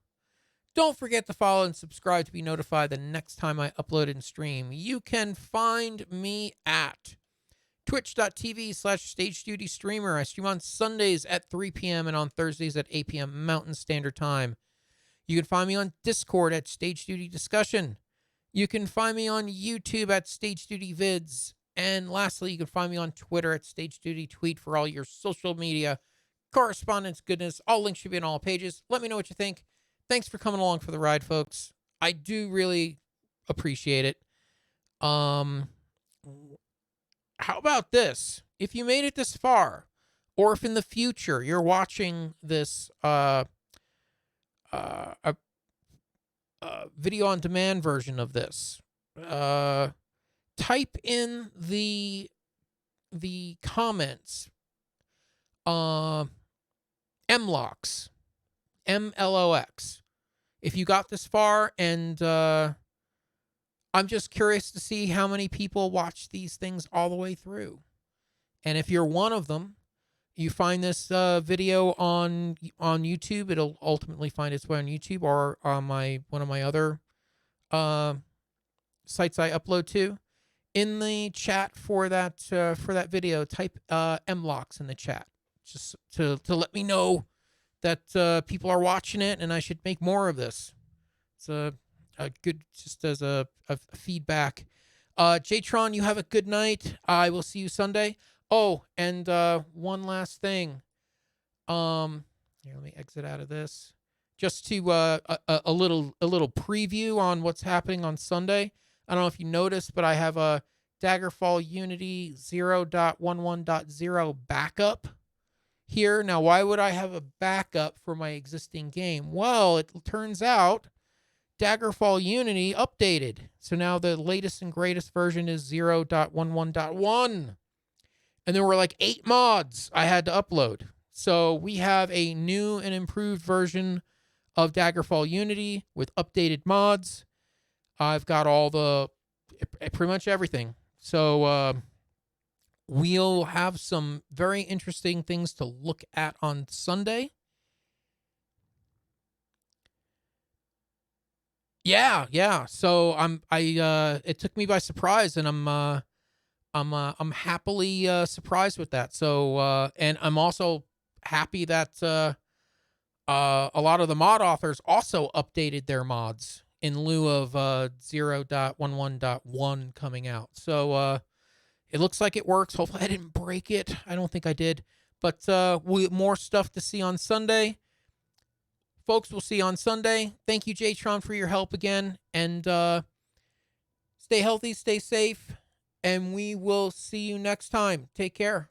Don't forget to follow and subscribe to be notified the next time I upload and stream. You can find me at twitch.tv/StageDoodyStreamer. I stream on Sundays at 3 p.m. and on Thursdays at 8 p.m. Mountain Standard Time. You can find me on Discord at StageDoody Discussion. You can find me on YouTube at StageDoodyVids. And lastly, you can find me on Twitter at StageDoodyTweet for all your social media correspondence goodness. All links should be on all pages. Let me know what you think. Thanks for coming along for the ride, folks. I do really appreciate it. How about this? If you made it this far, or if in the future you're watching this video on demand version of this, type in the comments MLOX. MLOX. If you got this far, and I'm just curious to see how many people watch these things all the way through. And if you're one of them, you find this video on YouTube, it'll ultimately find its way on YouTube or on one of my other sites I upload to. In the chat for that video, type MLOX in the chat, just to let me know that people are watching it, and I should make more of this. It's a good, just as a feedback. Jatron, you have a good night. I will see you Sunday. Oh, and one last thing. Here, let me exit out of this. Just to a little preview on what's happening on Sunday. I don't know if you noticed, but I have a Daggerfall Unity 0.11.0 backup here. Now, why would I have a backup for my existing game? Well, it turns out Daggerfall Unity updated. So now the latest and greatest version is 0.11.1. And there were like 8 mods I had to upload. So we have a new and improved version of Daggerfall Unity with updated mods. I've got pretty much everything. So we'll have some very interesting things to look at on Sunday. Yeah. So it took me by surprise, and I'm happily surprised with that. So and I'm also happy that a lot of the mod authors also updated their mods in lieu of 0.11.1 coming out. So it looks like it works. Hopefully I didn't break it. I don't think I did. But more stuff to see on Sunday. Folks, we'll see you on Sunday. Thank you, Jtron, for your help again. And stay healthy, stay safe, and we will see you next time. Take care.